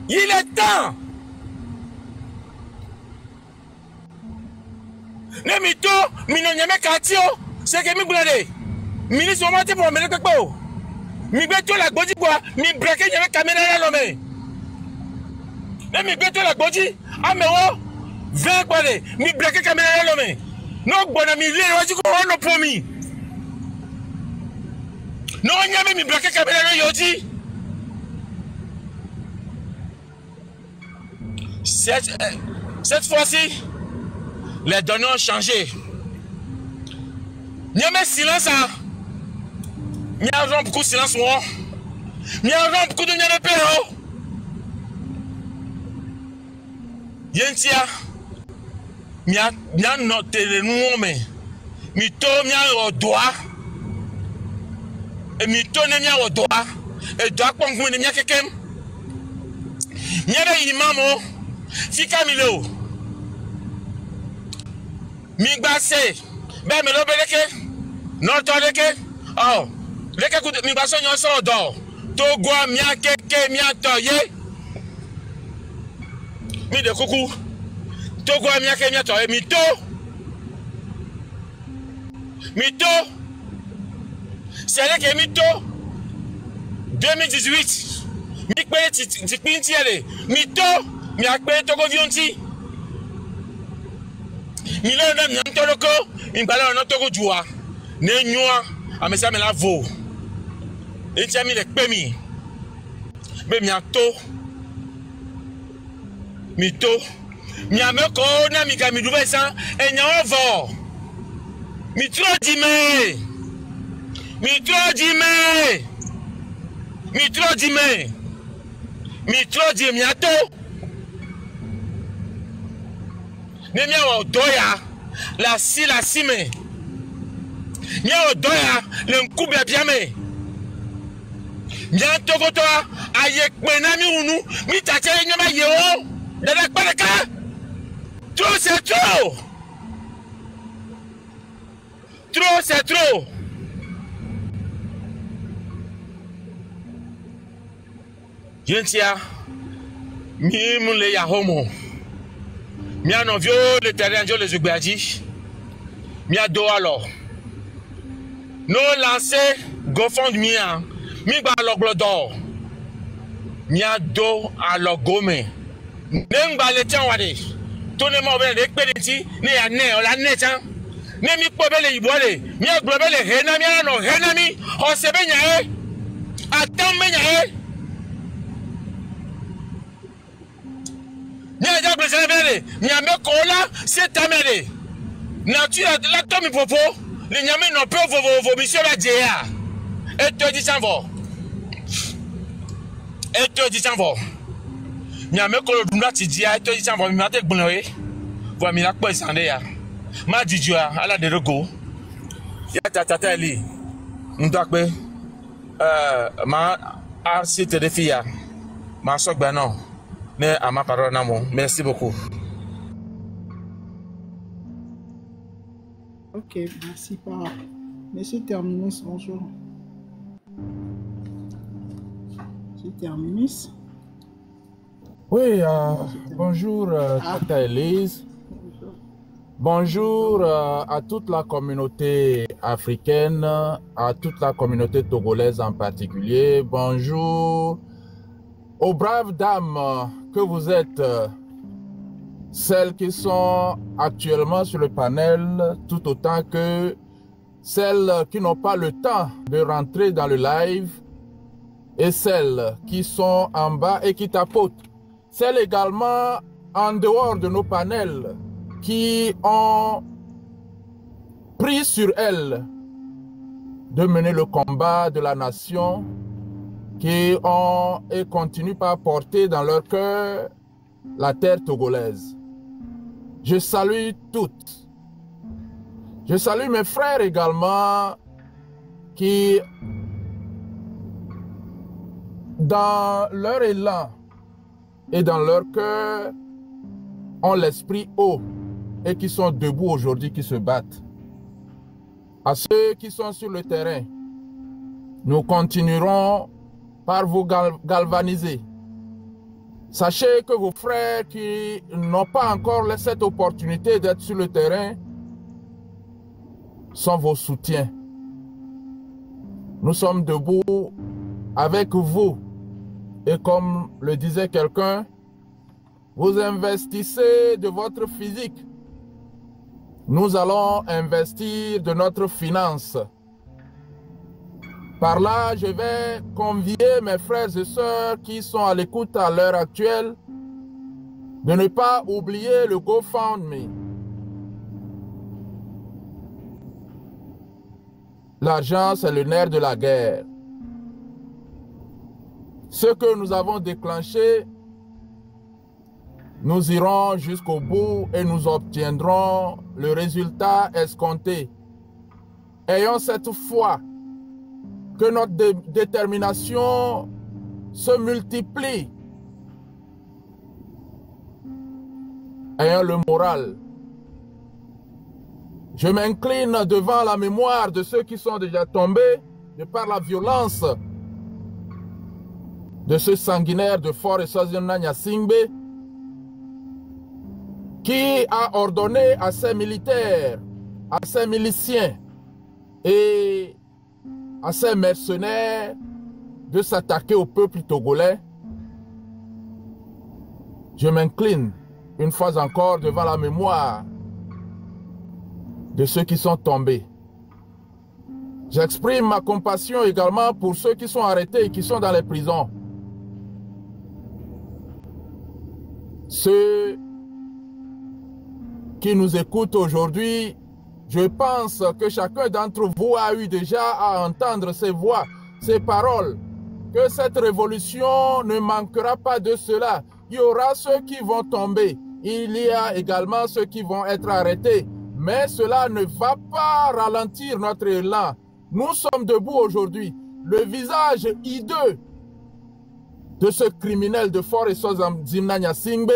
Il est temps. Ne mi to mi no nyame katio. C'est que mi blade. Ministre m'a dit pour me le quoi. Mi beto la gboji quoi. Mi breke nyame caméra la lome. Ne mi beto la gboji. Amewo 20 quoi de. Mi breke caméra la lome. No bona mi le waji ko no promi. No nyame mi breke caméra la yoji. Cette fois-ci, les données ont changé. Il y a même silence. Il y a beaucoup de silence. Il y a beaucoup de péro. Il y a noté le nom, mais il y a au doigt. Et il y a au doigt. Et doigt pour vous, il y a quelqu'un. Il y a des imams. Fika Milo. Migbase. Ben me lobeleke. Non toleke. Oh. Leke kou migbase nyon so do. Togo mia keke mia toye. Mi de kuku. Togo mia keke mia toye. Mito. Mito. C'est là que Mito 2018. Mi paye ti pinti ele. Mito. Mi a payé Togo Vionti. Mi l'a donné un toloko. Il m'a donné un Togo Joua. Ne Noua. A me sa me la vo. Et tu as mis les pémis. Mais mi a to. Mi to. Mi a me kona mi ka mi douve ça. Et n'y a un vo. Mi trop dime. Mi trop dime. Mi trop dime. Mi trop dime. Mi a to. Nemia wa doya la sime. Nya wa doya le nkube biame. Nya tokoto ayek penami unu mi tache nyama yewo. Dada kbaleka. Trop c'est trop. Trop c'est trop. Yentia mi mule ya homo. Mia non vio le terrain jo les Zugbeadji. Mia do alors. No lancer GoFundMe mia. Mi ba loglodo. Mia do alors gome. Nem ba le tian wade. Tone mo be le pedenti ni ya ne o la ne tian. Ne mi po be le ibole. Mia globe le hena mia no hena mi. O se be nya e. Atam me nya e. Nya ja blessé bele. Nya me kola c'est améré. Nature la tomi popo. Les nyame non peut vos monsieur la dia. Et te dit ça va. Et te dit ça va. Nyame ko dunda ti dia et te dit ça va mi mate gbonwe. Vo mi la po isande ya. Ma dijua ala de rego. Ya tata li. Ndakbe ma a cité de fille. Ma sogba non. Mais à ma parole, non. Merci beaucoup. Ok, merci pas. Monsieur Terminus, bonjour. Monsieur Terminus. Oui, bonjour Tata Elise. Bonjour à toute la communauté africaine, à toute la communauté togolaise en particulier. Bonjour aux braves dames que vous êtes, celles qui sont actuellement sur le panel, tout autant que celles qui n'ont pas le temps de rentrer dans le live et celles qui sont en bas et qui tapotent. Celles également en dehors de nos panels qui ont pris sur elles de mener le combat de la nation, qui ont et continuent par porter dans leur cœur la terre togolaise. Je salue toutes. Je salue mes frères également qui, dans leur élan et dans leur cœur, ont l'esprit haut et qui sont debout aujourd'hui, qui se battent. À ceux qui sont sur le terrain, nous continuerons par vous galvaniser. Sachez que vos frères qui n'ont pas encore cette opportunité d'être sur le terrain sont vos soutiens. Nous sommes debout avec vous. Et comme le disait quelqu'un, vous investissez de votre physique. Nous allons investir de notre finance. Par là, je vais convier mes frères et sœurs qui sont à l'écoute à l'heure actuelle de ne pas oublier le GoFundMe. L'argent, c'est le nerf de la guerre. Ce que nous avons déclenché, nous irons jusqu'au bout et nous obtiendrons le résultat escompté. Ayons cette foi que notre détermination se multiplie. Ayons le moral. Je m'incline devant la mémoire de ceux qui sont déjà tombés de par la violence de ce sanguinaire de Fort et Sozimna Nyasingbe qui a ordonné à ses militaires, à ses miliciens et à ses mercenaires de s'attaquer au peuple togolais. Je m'incline une fois encore devant la mémoire de ceux qui sont tombés. J'exprime ma compassion également pour ceux qui sont arrêtés et qui sont dans les prisons. Ceux qui nous écoutent aujourd'hui, je pense que chacun d'entre vous a eu déjà à entendre ces voix, ces paroles, que cette révolution ne manquera pas de cela. Il y aura ceux qui vont tomber, il y a également ceux qui vont être arrêtés, mais cela ne va pas ralentir notre élan. Nous sommes debout aujourd'hui, le visage hideux de ce criminel de Fort et Sozimna Nyasingbe,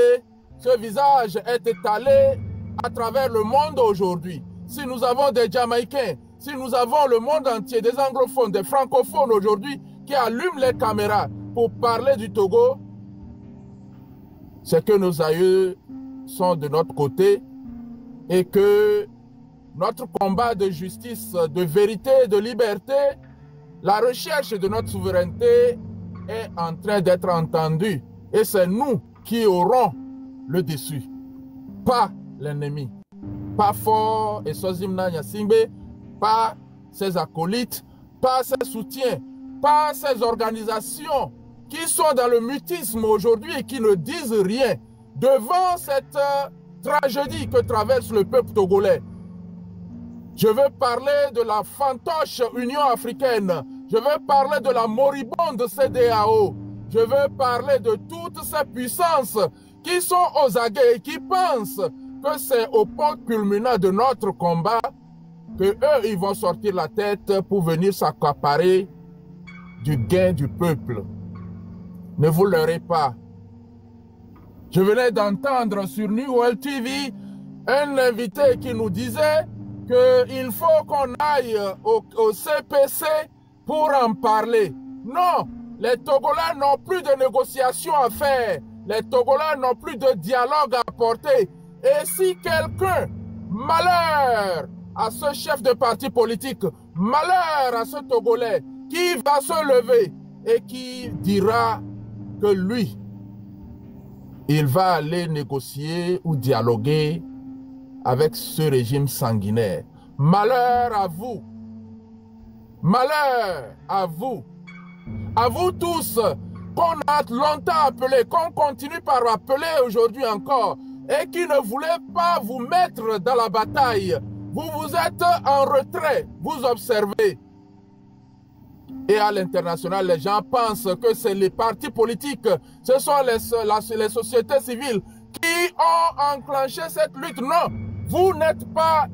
ce visage est étalé à travers le monde aujourd'hui. Si nous avons des Jamaïcains, si nous avons le monde entier, des anglophones, des francophones aujourd'hui qui allument les caméras pour parler du Togo, c'est que nos aïeux sont de notre côté et que notre combat de justice, de vérité, de liberté, la recherche de notre souveraineté est en train d'être entendue. Et c'est nous qui aurons le dessus, pas l'ennemi. Pas Fort et Sozimna Nyasingbe, pas ses acolytes, pas ses soutiens, pas ces organisations qui sont dans le mutisme aujourd'hui et qui ne disent rien devant cette tragédie que traverse le peuple togolais. Je veux parler de la fantoche Union africaine. Je veux parler de la moribonde CEDEAO. Je veux parler de toutes ces puissances qui sont aux aguets et qui pensent que c'est au point culminant de notre combat que eux, ils vont sortir la tête pour venir s'accaparer du gain du peuple. Ne vous leurrez pas. Je venais d'entendre sur New World TV un invité qui nous disait qu'il faut qu'on aille au CPC pour en parler. Non, les Togolais n'ont plus de négociations à faire. Les Togolais n'ont plus de dialogue à apporter. Et si quelqu'un, malheur à ce chef de parti politique, malheur à ce Togolais qui va se lever et qui dira que lui, il va aller négocier ou dialoguer avec ce régime sanguinaire. Malheur à vous. Malheur à vous. À vous tous qu'on a longtemps appelé, qu'on continue par appeler aujourd'hui encore et qui ne voulait pas vous mettre dans la bataille. Vous vous êtes en retrait, vous observez. Et à l'international, les gens pensent que c'est les partis politiques, ce sont les sociétés civiles qui ont enclenché cette lutte. Non, vous n'êtes pas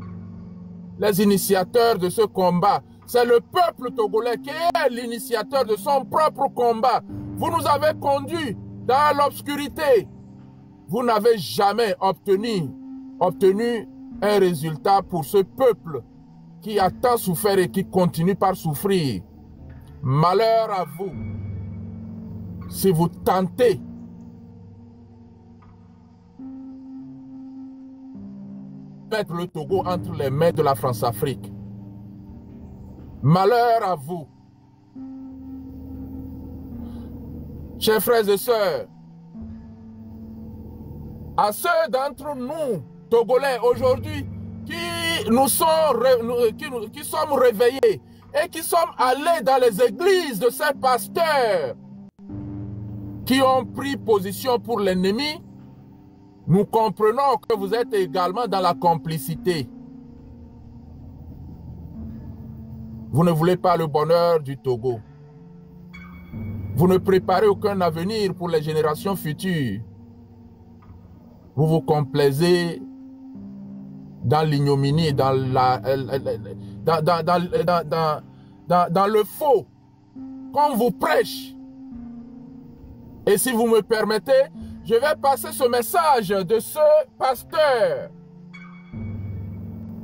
les initiateurs de ce combat. C'est le peuple togolais qui est l'initiateur de son propre combat. Vous nous avez conduits dans l'obscurité. Vous n'avez jamais obtenu un résultat pour ce peuple qui a tant souffert et qui continue par souffrir. Malheur à vous si vous tentez de mettre le Togo entre les mains de la France-Afrique. Malheur à vous. Chers frères et sœurs, à ceux d'entre nous, Togolais, aujourd'hui, qui sommes réveillés et qui sommes allés dans les églises de ces pasteurs qui ont pris position pour l'ennemi, nous comprenons que vous êtes également dans la complicité. Vous ne voulez pas le bonheur du Togo. Vous ne préparez aucun avenir pour les générations futures. Vous vous complaisez dans l'ignominie, dans le faux, qu'on vous prêche. Et si vous me permettez, je vais passer ce message de ce pasteur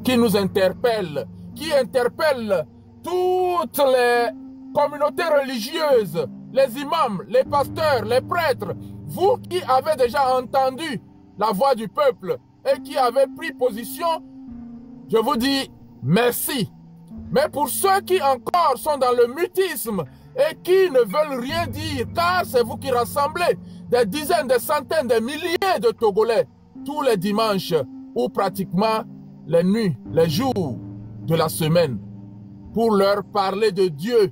qui nous interpelle, qui interpelle toutes les communautés religieuses, les imams, les pasteurs, les prêtres, vous qui avez déjà entendu la voix du peuple et qui avez pris position, je vous dis merci. Mais pour ceux qui encore sont dans le mutisme et qui ne veulent rien dire, car c'est vous qui rassemblez des dizaines, des centaines, des milliers de Togolais tous les dimanches ou pratiquement les nuits, les jours de la semaine, pour leur parler de Dieu,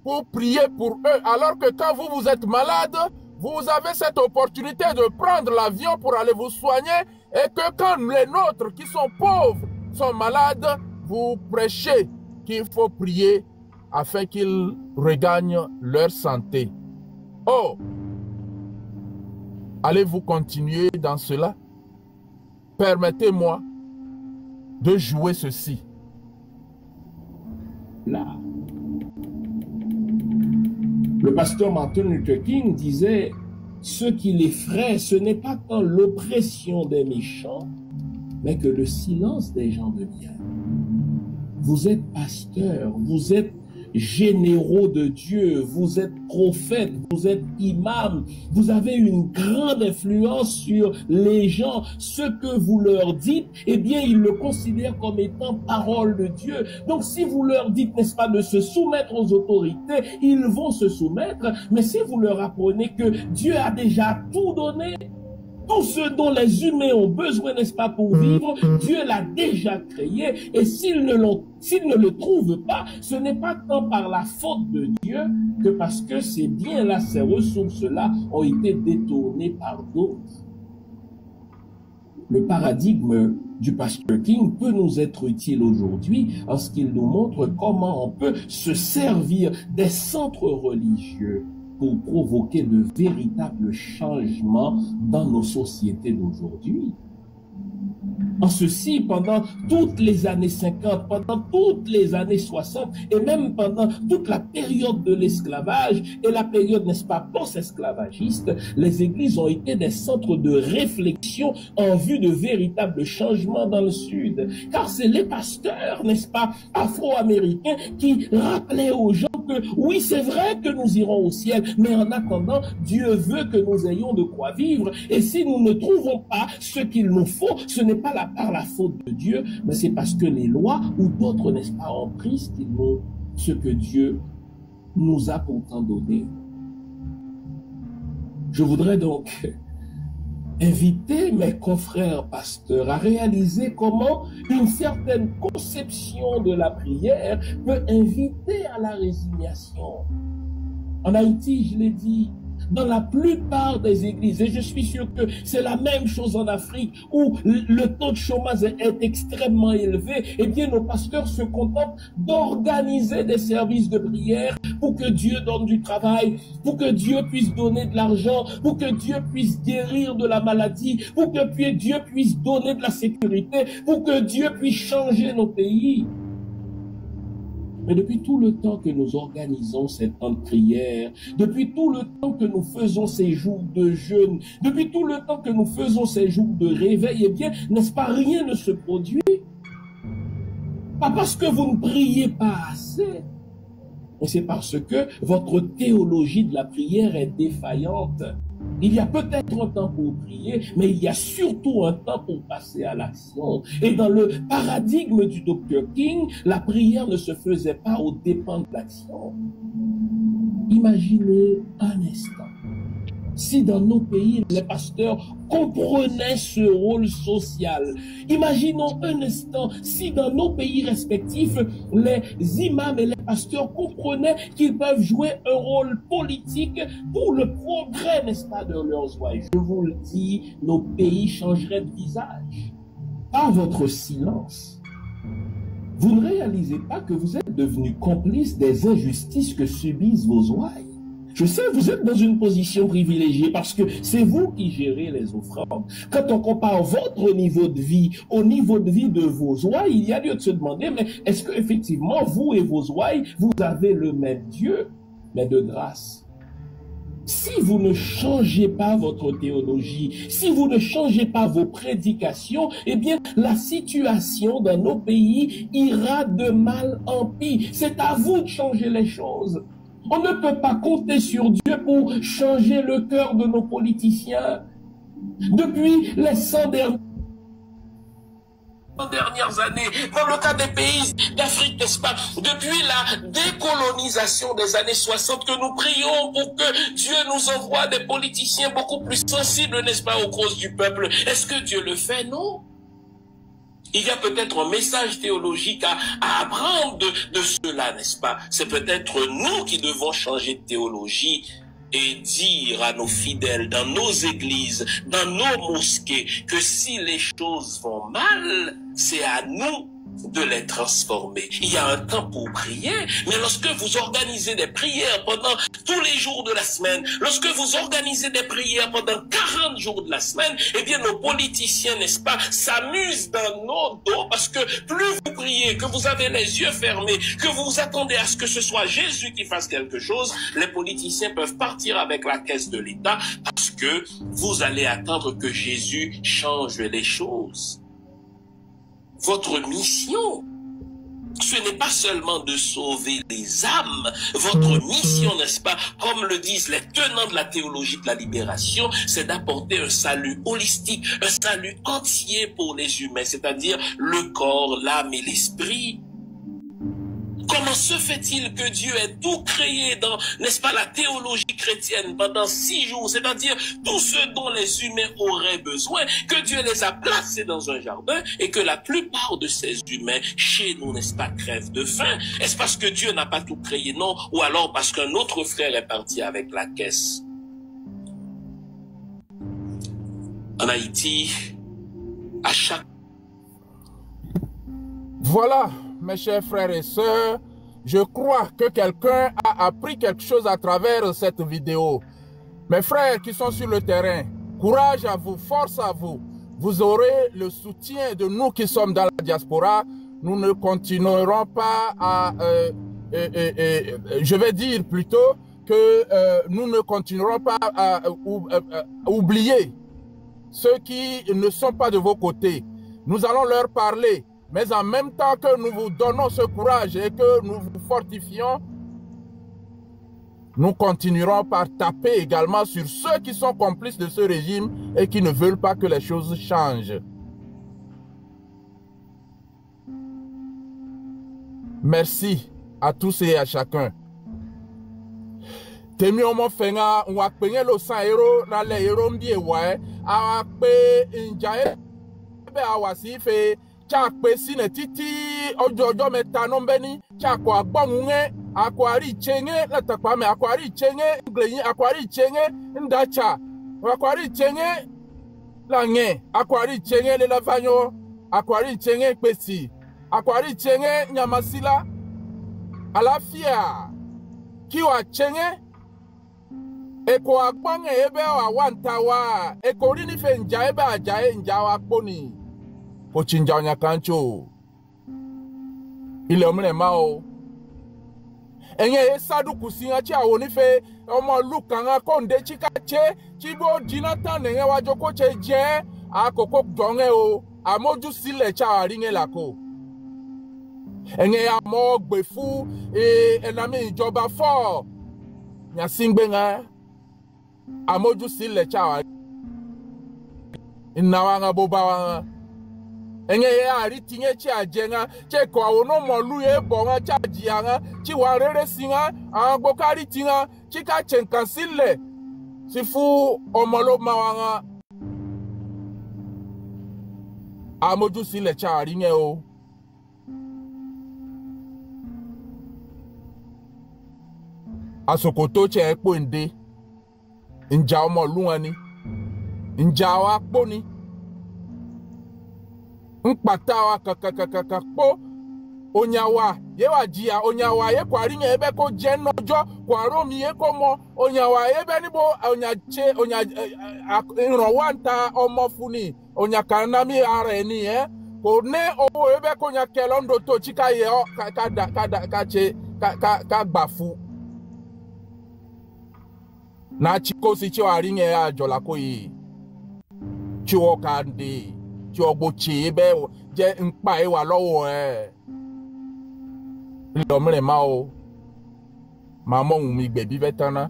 pour prier pour eux, alors que quand vous êtes malade, vous avez cette opportunité de prendre l'avion pour aller vous soigner, et que quand les nôtres qui sont pauvres sont malades, vous prêchez qu'il faut prier afin qu'ils regagnent leur santé. Oh, allez-vous continuer dans cela? Permettez-moi de jouer ceci. Là. Le pasteur Martin Luther King disait, ce qui l'effraie, ce n'est pas tant l'oppression des méchants, mais que le silence des gens de bien. Vous êtes pasteur, vous êtes généraux de Dieu, vous êtes prophète, vous êtes imam, vous avez une grande influence sur les gens. Ce que vous leur dites, eh bien, ils le considèrent comme étant parole de Dieu. Donc, si vous leur dites, n'est-ce pas, de se soumettre aux autorités, ils vont se soumettre. Mais si vous leur apprenez que Dieu a déjà tout donné, tout ce dont les humains ont besoin, n'est-ce pas, pour vivre, Dieu l'a déjà créé. Et s'ils ne le trouvent pas, ce n'est pas tant par la faute de Dieu que parce que ces biens-là, ces ressources-là ont été détournées par d'autres. Le paradigme du pasteur King peut nous être utile aujourd'hui en ce qu'il nous montre comment on peut se servir des centres religieux pour provoquer de véritables changements dans nos sociétés d'aujourd'hui. En ceci, pendant toutes les années 50, pendant toutes les années 60, et même pendant toute la période de l'esclavage et la période, n'est-ce pas, post-esclavagiste, les églises ont été des centres de réflexion en vue de véritables changements dans le Sud. Car c'est les pasteurs, n'est-ce pas, afro-américains qui rappelaient aux gens que oui, c'est vrai que nous irons au ciel, mais en attendant, Dieu veut que nous ayons de quoi vivre. Et si nous ne trouvons pas ce qu'il nous faut, ce n'est pas par la faute de Dieu, mais c'est parce que les lois ou d'autres, n'est-ce pas, ont pris ce que Dieu nous a pourtant donné. Je voudrais donc inviter mes confrères pasteurs à réaliser comment une certaine conception de la prière peut inviter à la résignation. En Haïti, je l'ai dit, dans la plupart des églises, et je suis sûr que c'est la même chose en Afrique, où le taux de chômage est extrêmement élevé, eh bien nos pasteurs se contentent d'organiser des services de prière pour que Dieu donne du travail, pour que Dieu puisse donner de l'argent, pour que Dieu puisse guérir de la maladie, pour que Dieu puisse donner de la sécurité, pour que Dieu puisse changer nos pays. Mais depuis tout le temps que nous organisons ces temps de prière, depuis tout le temps que nous faisons ces jours de jeûne, depuis tout le temps que nous faisons ces jours de réveil, eh bien, n'est-ce pas, rien ne se produit. Pas parce que vous ne priez pas assez, mais c'est parce que votre théologie de la prière est défaillante. Il y a peut-être un temps pour prier, mais il y a surtout un temps pour passer à l'action. Et dans le paradigme du Dr. King, la prière ne se faisait pas aux dépens de l'action. Imaginez un instant, si dans nos pays, les pasteurs comprenaient ce rôle social. Imaginons un instant, si dans nos pays respectifs, les imams et les pasteurs comprenaient qu'ils peuvent jouer un rôle politique pour le progrès, n'est-ce pas, de leurs ouailles. Je vous le dis, nos pays changeraient de visage. Par votre silence, vous ne réalisez pas que vous êtes devenus complices des injustices que subissent vos ouailles. Je sais, vous êtes dans une position privilégiée parce que c'est vous qui gérez les offrandes. Quand on compare votre niveau de vie au niveau de vie de vos ouailles, il y a lieu de se demander, mais est-ce que effectivement vous et vos ouailles, vous avez le même Dieu? Mais de grâce, si vous ne changez pas votre théologie, si vous ne changez pas vos prédications, eh bien, la situation dans nos pays ira de mal en pis. C'est à vous de changer les choses. On ne peut pas compter sur Dieu pour changer le cœur de nos politiciens. Depuis les 100 dernières années, dans le cas des pays d'Afrique, n'est-ce pas, depuis la décolonisation des années 60, que nous prions pour que Dieu nous envoie des politiciens beaucoup plus sensibles, n'est-ce pas, aux causes du peuple. Est-ce que Dieu le fait? Non. Il y a peut-être un message théologique à apprendre de cela, n'est-ce pas? C'est peut-être nous qui devons changer de théologie et dire à nos fidèles dans nos églises, dans nos mosquées, que si les choses vont mal, c'est à nous de les transformer. Il y a un temps pour prier, mais lorsque vous organisez des prières pendant tous les jours de la semaine, lorsque vous organisez des prières pendant 40 jours de la semaine, eh bien nos politiciens, n'est-ce pas, s'amusent dans nos dos parce que plus vous priez, que vous avez les yeux fermés, que vous vous attendez à ce que ce soit Jésus qui fasse quelque chose, les politiciens peuvent partir avec la caisse de l'État parce que vous allez attendre que Jésus change les choses. Votre mission, ce n'est pas seulement de sauver les âmes. Votre mission, n'est-ce pas, comme le disent les tenants de la théologie de la libération, c'est d'apporter un salut holistique, un salut entier pour les humains, c'est-à-dire le corps, l'âme et l'esprit. Comment se fait-il que Dieu ait tout créé dans, n'est-ce pas, la théologie chrétienne pendant 6 jours, c'est-à-dire tout ce dont les humains auraient besoin, que Dieu les a placés dans un jardin et que la plupart de ces humains, chez nous, n'est-ce pas, crèvent de faim? Est-ce parce que Dieu n'a pas tout créé? Non. Ou alors parce qu'un autre frère est parti avec la caisse? En Haïti, à chaque... Voilà, mes chers frères et sœurs, je crois que quelqu'un a appris quelque chose à travers cette vidéo. Mes frères qui sont sur le terrain, courage à vous, force à vous. Vous aurez le soutien de nous qui sommes dans la diaspora. Nous ne continuerons pas à... je vais dire plutôt que nous ne continuerons pas à oublier ceux qui ne sont pas de vos côtés. Nous allons leur parler. Mais en même temps que nous vous donnons ce courage et que nous vous fortifions, nous continuerons par taper également sur ceux qui sont complices de ce régime et qui ne veulent pas que les choses changent. Merci à tous et à chacun. Temi omo fenga wakpenye lo san ero na le ero mbi ewa ape njae be awasife chakpe sine titi ojojo meta nombeni chako agbonunge akwari chenge la takpame akwari chenge nglenyi akwari chenge ndacha akwari chenge la nge akwari chenge le lavanyo akwari chenge pesi akwari chenge nyamasila alafia kiwa chenge eko akpange ebe wa wantawa eko rini fe nja ebe ajae nja wa kponi pochinja onyakancho ile omre mao enye esadu kusinga chi awoni fe omo lukanga konde chikache chibo jinatan enye wajoko che je akoko donge o amoju sile cha ringe lako enye amo gbefu enami ìjọba fo nyasingbe nga amoju sile cha inawanga boba enye ari tinye chi ajenga che ko awono molu ye bonga cha jianga chi warere singa agbokari tinga chi ka chenkan sile sifu omolo mawanga amoju sile cha ringe o asokoto che epo nde nja omolu ani nja wa poni nkpatawa kakakakakpo onyawa yewa jia onyawa ye kwarinye ebe ko je nojo kwaromi ye ko mo onyawa ebe nibo onyache nrowanta omofuni onyakanami ara eni ko ne owo ebe ko nyakelondo to chika ye ka gbafu na chiko si chiwarinye ajola ko yi chiwo kande tí ọgbó tí ebe jẹ́ ń pa ìwà lọ́wọ́ ẹ̀. Ilé ọmọrẹ̀ máa o, máa mọ́ ohun mi gbẹ̀bí fẹ́ tán náà,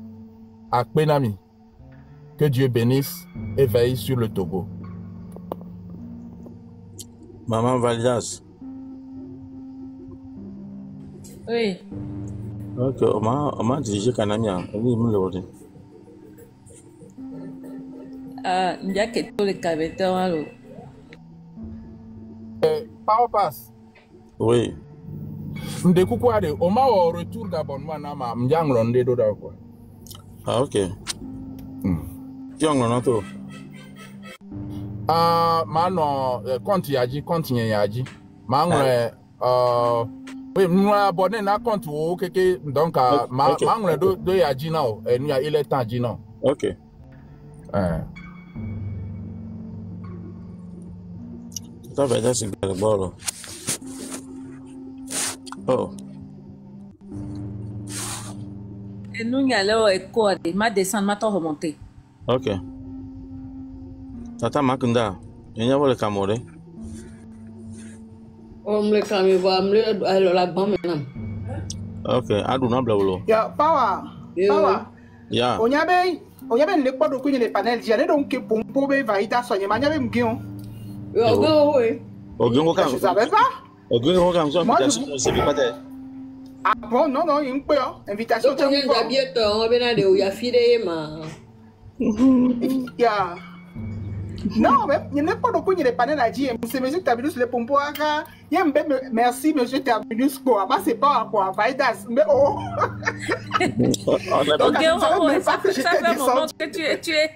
àpé náà mi. Que Dieu bénisse et veille sur le Togo. Maman Validas. Oui. Ok, on m'a dirigé Kanamia. On est le ordre. Il y a que tous les cabetons alors. Power pass. Oui. M'de kukwade, on m'a au retour d'abonnement na ma m'jang ronde do da quoi. Ah ok. Qui on a tout? Mano compte yaji, compte yaji. Mangre oui, moi abonné na compte wo keke donc mangre do yaji now, nous il est temps ji now. Ok. Ça va être super bon. Oh. Et nous, alors, quoi, ma descendre, ma remonter. Ok. Tata Makunda, il y a le Camoré. On me le camé, alors la bombe maintenant. Ok, Aduna Blaulo. Ya, Power. Power. Ya. Onyabe ne pas de couille les panels. J'allais donc pour me vaïda soigner. Manyabe m'guion. Oui. Je savais pas. Moi, ah bon, non, non, il peut. Invitation. On va il y a filé, ma. Ya. Non, mais il n'y a pas de couille les panels à dire. C'est monsieur Tabilus le pompo. Merci, monsieur Tabilus. Quoi, c'est pas quoi. Vaïdas. Mais oh. Ok, ça fait un moment que tu es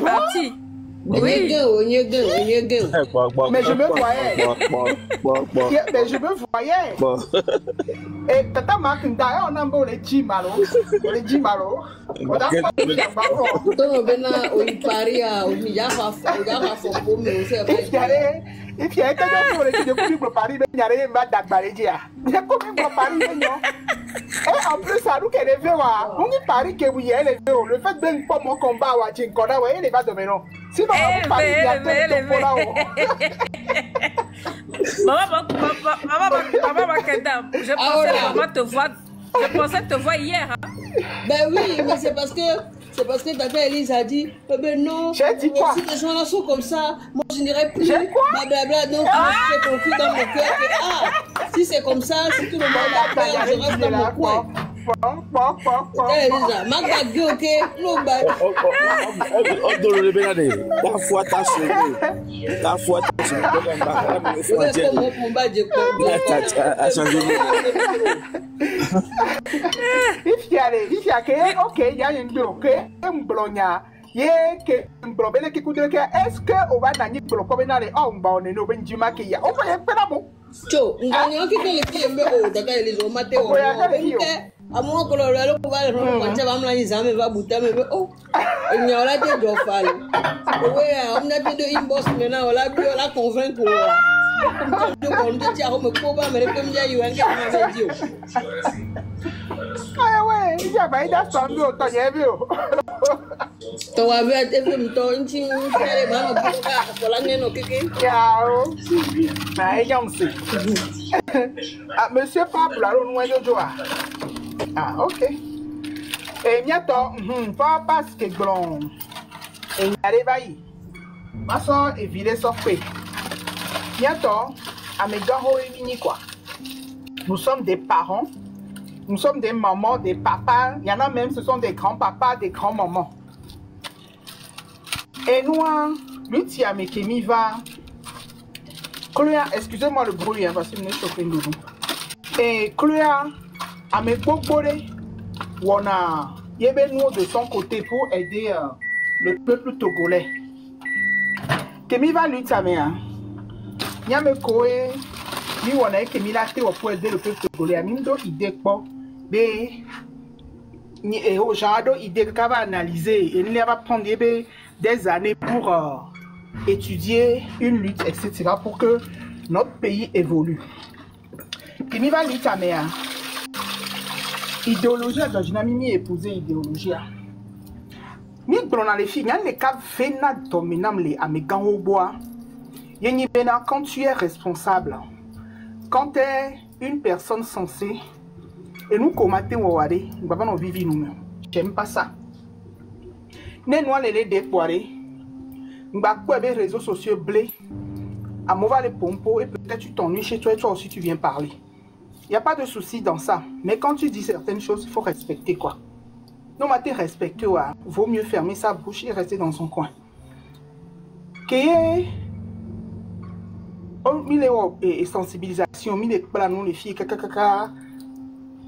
parti. Oui. Mais je me voyais. Mais je me voyais. Et Tata Makunda, on a beau les Jimalo. Les Jimalo. On a pas de Jimalo. On a au Paris, au Niagara, au et puis, il y a quelqu'un Paris, mais il n'y a rien de Paris. Il y a combien de Paris, et en plus, ça nous est levé, on est Paris que vous y êtes levé. Le fait de pas mon combat, il est pas de maintenant. Sinon, on Paris, il y a tout pour là-haut. Maman Makenda, je pensais te voir hier. Ben oui, mais c'est parce que Tata Elise a dit, ben non, si les gens sont comme ça, moi je n'irai plus, blablabla, donc j'ai compris dans mon cœur que, si c'est comme ça, si tout le monde a peur, je reste dans mon coin. Elisa, ma bague, ok, no bague. La foi t'a sauvé. La foi t'a sauvé. If you are okay, you are okay, Mblonya. Ye ke mbrobele ki kudeke est-ce que o va nani pour promenade on ba on no benjima ki ya o ko ye pena mo cho ngani ki ke le ki mbe o daga ile zo mate o amo ko lo lo ko va no ko cha bamla ni zame va buta me o nyola de do falo o we am na de inbox me na ola bi ola convaincre o ko ko ndi cha ho me ko ba me ko mja yu anga ma be dio ay we ya ba ida so mi o to ye bi o to wa be te fem to nchi kare ba ma buka ko la ngeno keke ya o na e yam se ah monsieur Pablo aro no e joa ah ok miato pa parce que glon e nyare bayi maso e vile so pe miato amega ho e mini quoi. Nous sommes des parents, nous sommes des mamans, des papas, il y en a même, ce sont des grands-papas, des grands-mamans. Et nous, l'outil à Mekemi va... Excusez-moi le bruit, parce que je me suis chauffé nous. Et Cléa, à mes bobbolés, on a Yébénou de son côté pour aider le peuple togolais. Kemi va l'outil à Mea. Nyame Koé. Ni wana ke milate pour aider le peuple togolais. Amindo idée quoi, mais ni au genre idée qu'on va analyser et il va prendre des années pour étudier une lutte, etc. pour que notre pays évolue. Qui mi va lutte à mea idéologie à Djinamimi épouser idéologie. Ni brona les filles, n'y les cas vena dominam les amégan au bois. Yeni bena quand tu es responsable. Quand tu es une personne censée, et nous combattons Wawade, nous avons vécu nous-mêmes. J'aime pas ça. Nous avons les dépoirés, nous avons les réseaux sociaux blés, à mauvais les pompos, et peut-être tu t'ennuies chez toi et toi aussi tu viens parler. Il n'y a pas de souci dans ça. Mais quand tu dis certaines choses, il faut respecter quoi. Non, mais respecter, vaut mieux fermer sa bouche et rester dans son coin. Et sensibilisation, les planos, les filles,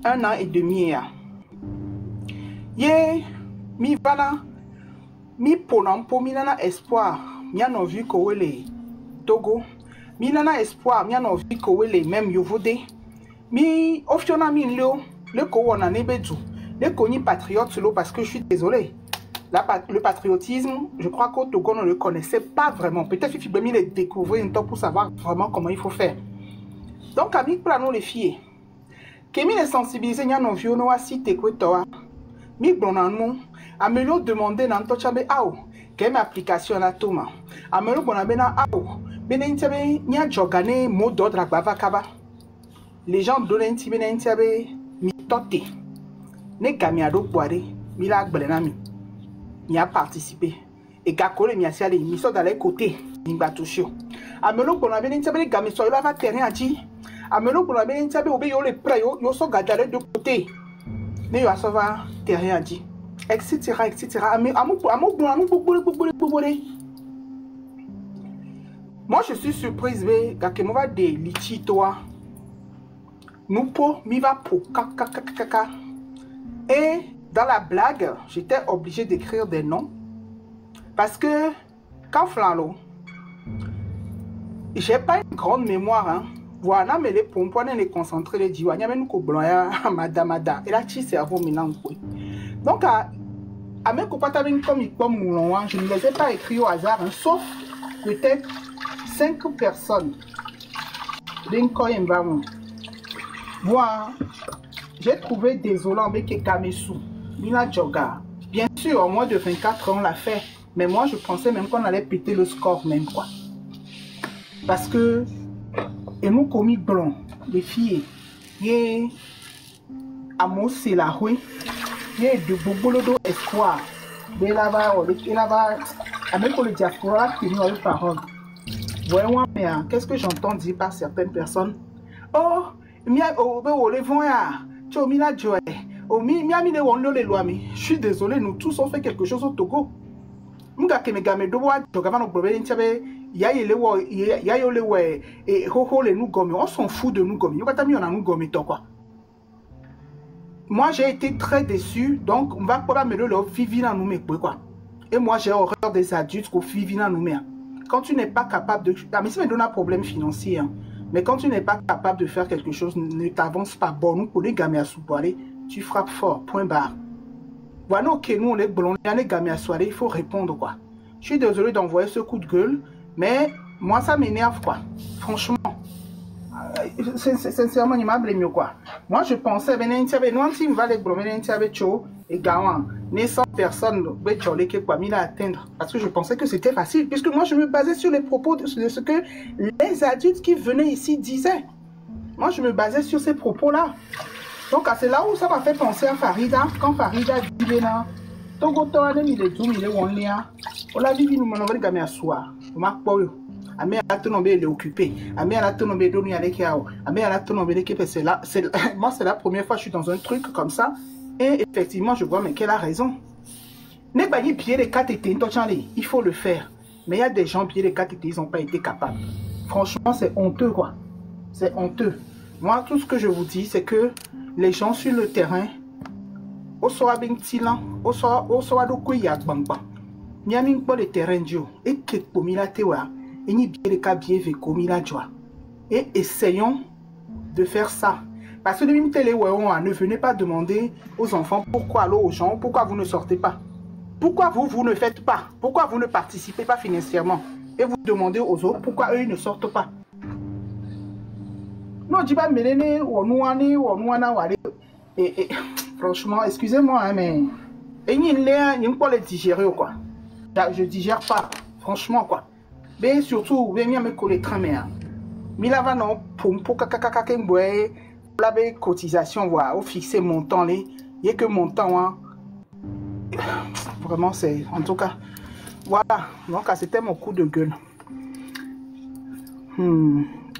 1 an et demi. Mi vana, mi ponampo, mi nana espoir, mi en vu que les Togo, mi nana espoir, mi en vu que les mêmes Yovode, mi optiona mi le ko na nebedu, le koni patriote parce que je suis désolé. Le patriotisme, je crois qu'au Togo, on ne le connaissait pas vraiment. Peut-être qu'il faut le découvrir un temps pour savoir vraiment comment il faut faire. Donc, avec plano les filles, qui les sensibiliser, nous avons vu nos cité que toi, mi bonanou, amelo demander dans ton chambre ao, quelle application la toma, amelo bonabena ao, benentiabe nya jogane mot d'ordre à bava kaba. Les gens donnent un petit benentiabe mi tote, ne kamiado boire, mi la gbelenami. Il a participé. Et Gakole mi a sialé, mi so d'aller côté, mi batoucho. Amelo pour la benentiabe les gamis so la va terrain a dit. Amelo pour la benentiabe obé yo le prêt yo so gadale de côté. Mais yo a so va terrain a dit. Etc. Moi je suis surprise bé Gakemova de lichi toi. Nous po mi va po kaka. Et dans la blague, j'étais obligé d'écrire des noms parce que quand Flalo, j'ai pas une grande mémoire, hein. Voilà, mais les pompons les concentrés les diwania mais nous cobloya madamada et là tu cerveau maintenant. Donc à mes copains comme ils comme moulon, je ne les ai pas écrits au hasard, hein, sauf peut-être 5 personnes. Moi, j'ai trouvé désolant avec Kamesou. Mila Djoga. Bien sûr, en moins de 24 ans, on l'a fait. Mais moi, je pensais même qu'on allait péter le score, même quoi. Parce que, et nous, commis blanc, les filles, et Amos, c'est la rue, et de Bobolodo Espoir, de là-bas, avec le diaspora qui nous a eu parole. Voyons, mais qu'est-ce que j'entends dire par certaines personnes? Oh, je suis désolé, nous tous on fait quelque chose au Togo. On s'en fout de nous. moi j'ai été très déçu, donc on va pas me le vivre dans nous quoi. Et moi j'ai horreur des adultes qu'on vivent dans nous. Quand tu n'es pas capable de, mais ça me donne un problème financier, hein. Mais quand tu n'es pas capable de faire quelque chose, ne t'avance pas. Bon, nous pour les gamins à souboirer, tu frappes fort, point barre. Voilà, ok, nous on est blonds, les gamins à soirée, il faut répondre quoi. Je suis désolé d'envoyer ce coup de gueule, mais moi ça m'énerve quoi. Franchement. Sincèrement, il m'a blâmé quoi. Moi, je pensais, si va les blâmer, et gamin, 100 personnes, il a atteindre. Parce que je pensais que c'était facile, puisque moi, je me basais sur les propos de ce que les adultes qui venaient ici disaient. Moi, je me basais sur ces propos-là. Donc, c'est là où ça m'a fait penser à Farida. Quand Farida dit, on l'a vu, nous m'en avons à soir. On m'a pas eu. Amé à ton nombre est occupé. Amé à ton nombre donné avec Yao. Amé à ton nombre c'est là. Moi, c'est la première fois que je suis dans un truc comme ça. Et effectivement, je vois, mais qu'elle a raison. N'est pas pied les 4 étés, il faut le faire. Mais il y a des gens, pied les 4 étés, ils n'ont pas été capables. Franchement, c'est honteux, quoi. C'est honteux. Moi, tout ce que je vous dis, c'est que les gens sur le terrain, au soir bien tilan, au soir de quoi il y a bamba. Il y a même pas de terrain, et que pour la théorie. Et ni bien les cas bien vécu comme il a joie. Et essayons de faire ça. Parce que ne venez pas demander aux enfants pourquoi, alors aux gens, pourquoi vous ne sortez pas. Pourquoi vous ne faites pas. Pourquoi vous ne participez pas financièrement. Et vous demandez aux autres pourquoi eux ils ne sortent pas. Non, dis pas melene et franchement, excusez-moi, hein, mais il n'y a pas les digérer quoi. Je digère pas, franchement quoi. Mais surtout, vous avez mis les trains, mais là, non, pour la cotisation, voilà, fixer montant, il n'y a que montant, hein. Vraiment, c'est, en tout cas, voilà, donc c'était mon coup de gueule.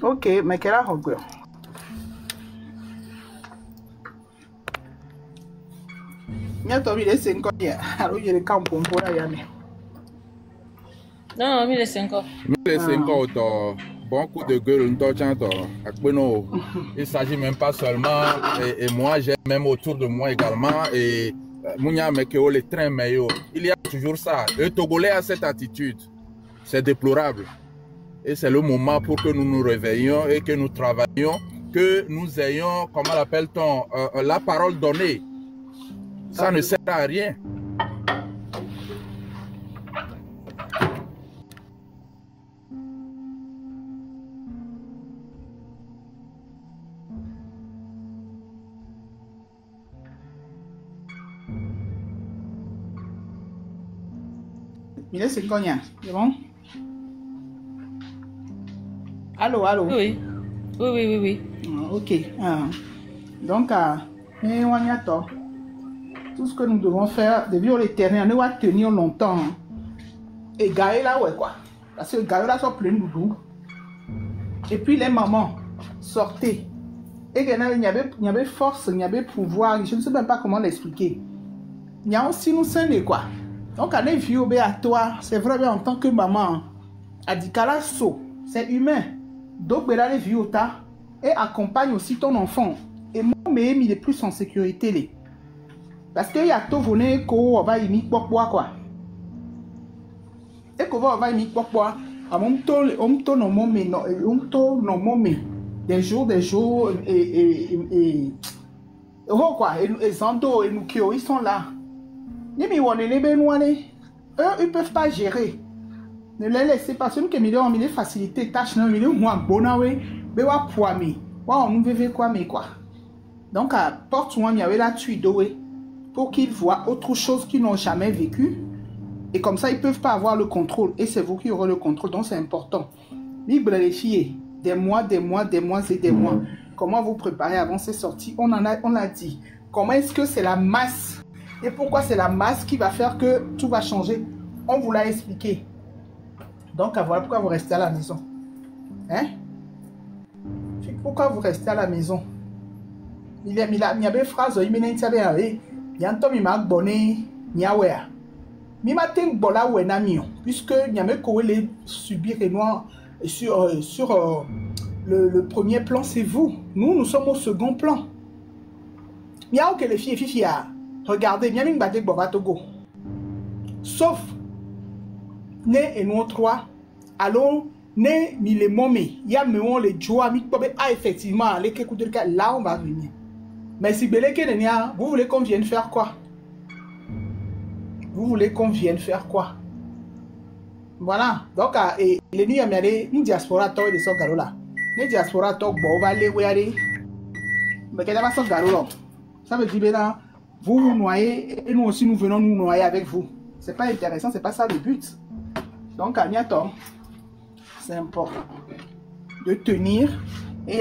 Ok, mais quelle a regret? Il y a tombé les 5 ans, alors il y a le camp pour la yame. Non, 1005 ans. 1005 ans, bon coup de gueule, il ne s'agit même pas seulement, et moi j'ai même autour de moi également, et les trains, il y a toujours ça. Le Togolais a cette attitude, c'est déplorable. Et c'est le moment pour que nous nous réveillions et que nous travaillions, que nous ayons, comment l'appelle-t-on, la parole donnée. Ça ne sert à rien. Il est 5 ans, c'est bon? Allô, allô? Oui. Oui. Ok. Donc, tout ce que nous devons faire, de vivre les terrains, on va tenir longtemps. Et garer là, ouais, quoi. Parce que garer là, sont plein de doudou. Et puis, les mamans, sortez. Et il y avait force, il y avait pouvoir. Je ne sais même pas comment l'expliquer. Il y a aussi nous scènes, quoi. Donc, on est vieux à toi. C'est vrai, en tant que maman, a dit qu'à la saut, c'est humain. Donc, ben là, les vieux et accompagne aussi ton enfant. Et moi, il est plus en sécurité. Parce qu'il y a tout venu qu'on va y mettre quoi. Et qu'on va y mettre quoi. À mon tour, on tourne au moment, des jours, et quoi. Et Zando et Nukio, ils sont là. Eux, ils peuvent pas gérer. Ne les laissez pas. Celui qui a mis facilité, tâche, non, il est moins bon, mais wa poami. Wa on veut quoi, mais quoi. Donc, à porte-moi, il y avait la tuile pour qu'ils voient autre chose qu'ils n'ont jamais vécu. Et comme ça, ils ne peuvent pas avoir le contrôle. Et c'est vous qui aurez le contrôle. Donc, c'est important. Libre les filles. Des mois. Comment vous préparez avant ces sorties? On l'a dit. Comment est-ce que c'est la masse? Et pourquoi c'est la masse qui va faire que tout va changer? On vous l'a expliqué. Donc, voilà pourquoi vous restez à la maison. Hein? Pourquoi vous restez à la maison? Il y avait une phrase, il y a un temps, il m'a abonné, il y a mais matin bola ou un puisque il y avait les subir et noir sur le premier plan, c'est vous. Nous sommes au second plan. Miao que les filles fifia. Regardez, bien ming batek boba Togo. Sauf né et nous trois. Allons né mi les momé. Ya me on les joie mi pobe ah effectivement les que là on va venir. Mais si beleke nenia, vous voulez qu'on vienne faire quoi? Vous voulez qu'on vienne faire quoi? Voilà. Donc et les nuits amiale une diaspora to de so garola. Ne diaspora to bo va les weare. Mais qu'elle va so garola. Ça veut dire ben vous vous noyez et nous aussi nous venons nous noyer avec vous. C'est pas intéressant, c'est pas ça le but. Donc à bientôt. C'est important de tenir et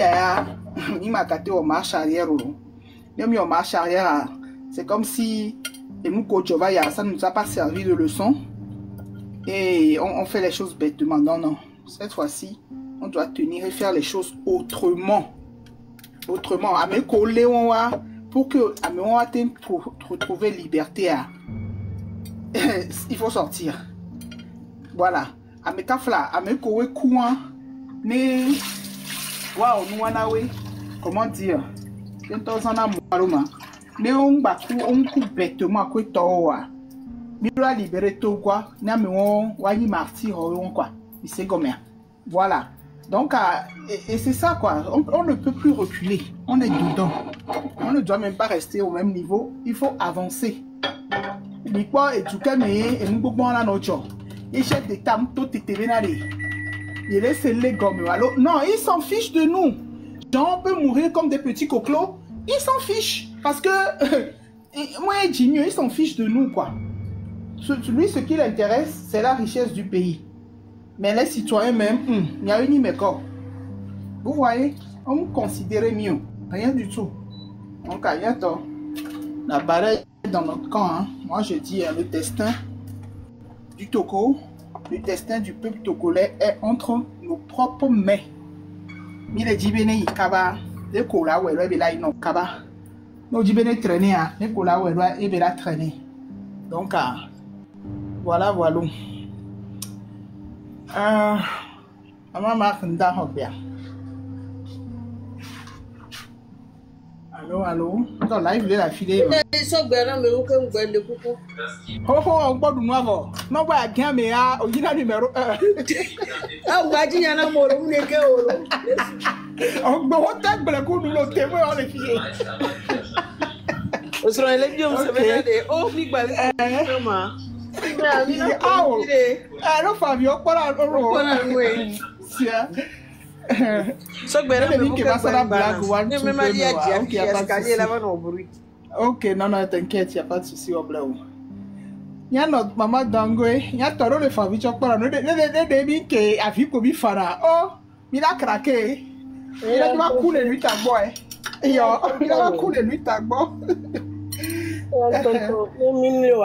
il m'a gâté au marche arrière. Même en marche arrière, c'est comme si et nous ça ne nous a pas servi de leçon et on fait les choses bêtement. Non, non. Cette fois-ci, on doit tenir et faire les choses autrement. Autrement. À me coller, on va pour que à me on va retrouver liberté. Il faut sortir. Voilà. À me kafla, à me coller coin. Mais waouh, nous on a comment dire? Mais on coupe bêtement à quoi toi. Mira libéré tout quoi. N'a mais on wani martyr on quoi. Il sait comment. Voilà. Donc et c'est ça quoi. On ne peut plus reculer. On est dedans. On ne doit même pas rester au même niveau. Il faut avancer. L'ikwa et tout cas mais et nous pouvons la notre. Les chefs d'État tout était vénéré. Il laisse les gommes. Non, ils s'en fichent de nous. On peut mourir comme des petits coquelots. Ils s'en fichent. Parce que moi et Jimmy, ils s'en fichent de nous, quoi. Lui, ce qui l'intéresse, c'est la richesse du pays. Mais les citoyens même, il y a une mécor. Vous voyez, on nous considérait mieux. Rien du tout. Donc, à bientôt. La barre dans notre camp. Hein. Moi, je dis, le destin du Togo, le destin du peuple togolais est entre nos propres mains. Mile jibene ikaba de kola welo ebe la ino kaba no jibene traîner a de kola welo ebe la traîner donc voilà maman marque nda hobia allô dans live de la file so gbera me ko ngbe kuku ho gbodu nu abo no gba gan me a oyina numero gba jiyan na mo ro mu ke oro gbo ho ta gbele ko nu lo te mo o le fiye o soro ele bi o se be de o mi gba le ma no Fabio para oro sia so gbera me que va ser black one to ok non t'inquiète, il n'y a pas de souci au bleu. Il y a notre maman d'Angoué, il y a Toro le Fabi Chokpara, nous débit que a vu comme il fera. Oh, il a craqué. Il a dû couler lui ta boy. Il a coulé lui ta boy.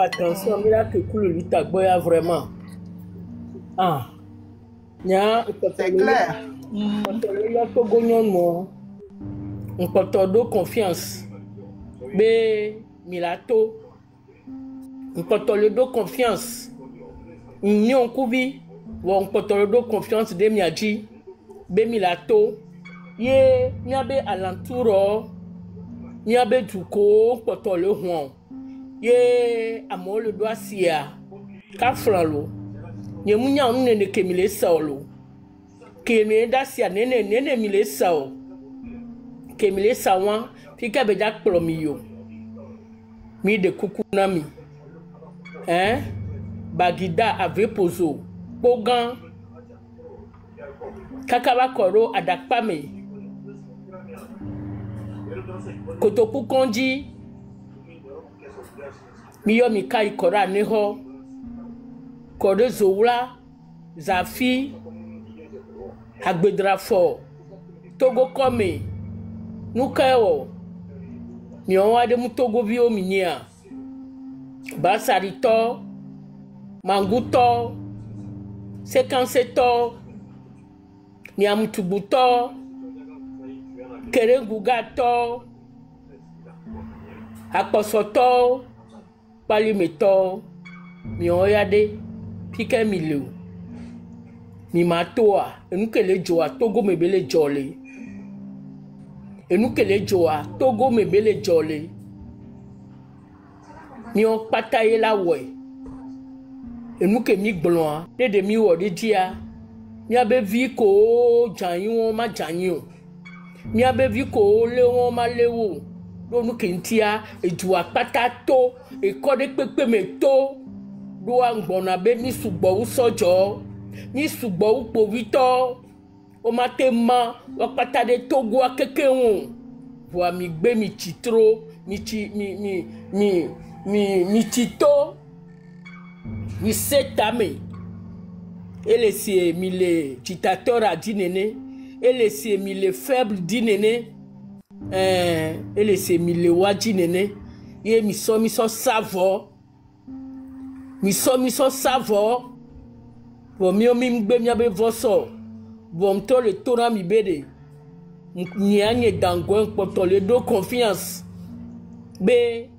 Attention, il a que coulé lui ta boy vraiment. Ah, c'est clair. On peut te confiance. Be milato on peut te le confiance ni on kubi on peut te le confiance de miaji be milato ye nyabe alentour nyabe duko peut te le hon ye amo le doit sia ka flalo ye munya on ne kemile solo kemile da sia nene mile sao kemile sawan Fika be jak promiyo. Mi de kukunami. Bagida ave pozo. Bogan. Kakaba koro adakpame. Kotopu konji. Miyo mikai kora neho. Kore zoula. Zafi. Agbedrafo. Togo kome. Nukayo. Mi on wa de mutogo bi o minia basari to manguto sekanse to mi amutubu to kerenguga to aposo to palime to mi on ya de pike mi le mi matoa enukele joa togo mebele jole enukele joa togo mebele jole mi on pataye la ouais et nous que mi glon de mi wo de dia mi abe vi ko janyo ma janyo mi abe vi ko le won ma lewo do nous que ntia e du apata to e ko de pepe me to do angbona be mi sugbo u sojo mi sugbo u povito o matema wa pata de togo akeke won voa mi gbe mi titro mi tito mi setame ele si mi le dictateur a dit nene ele si mi le faible dit nene ele si mi le wadi nene ye mi so savo mi so savo bo mi o mi gbe mi abe voso bo mto le tora mi bede ni anye dango poto le do confiance be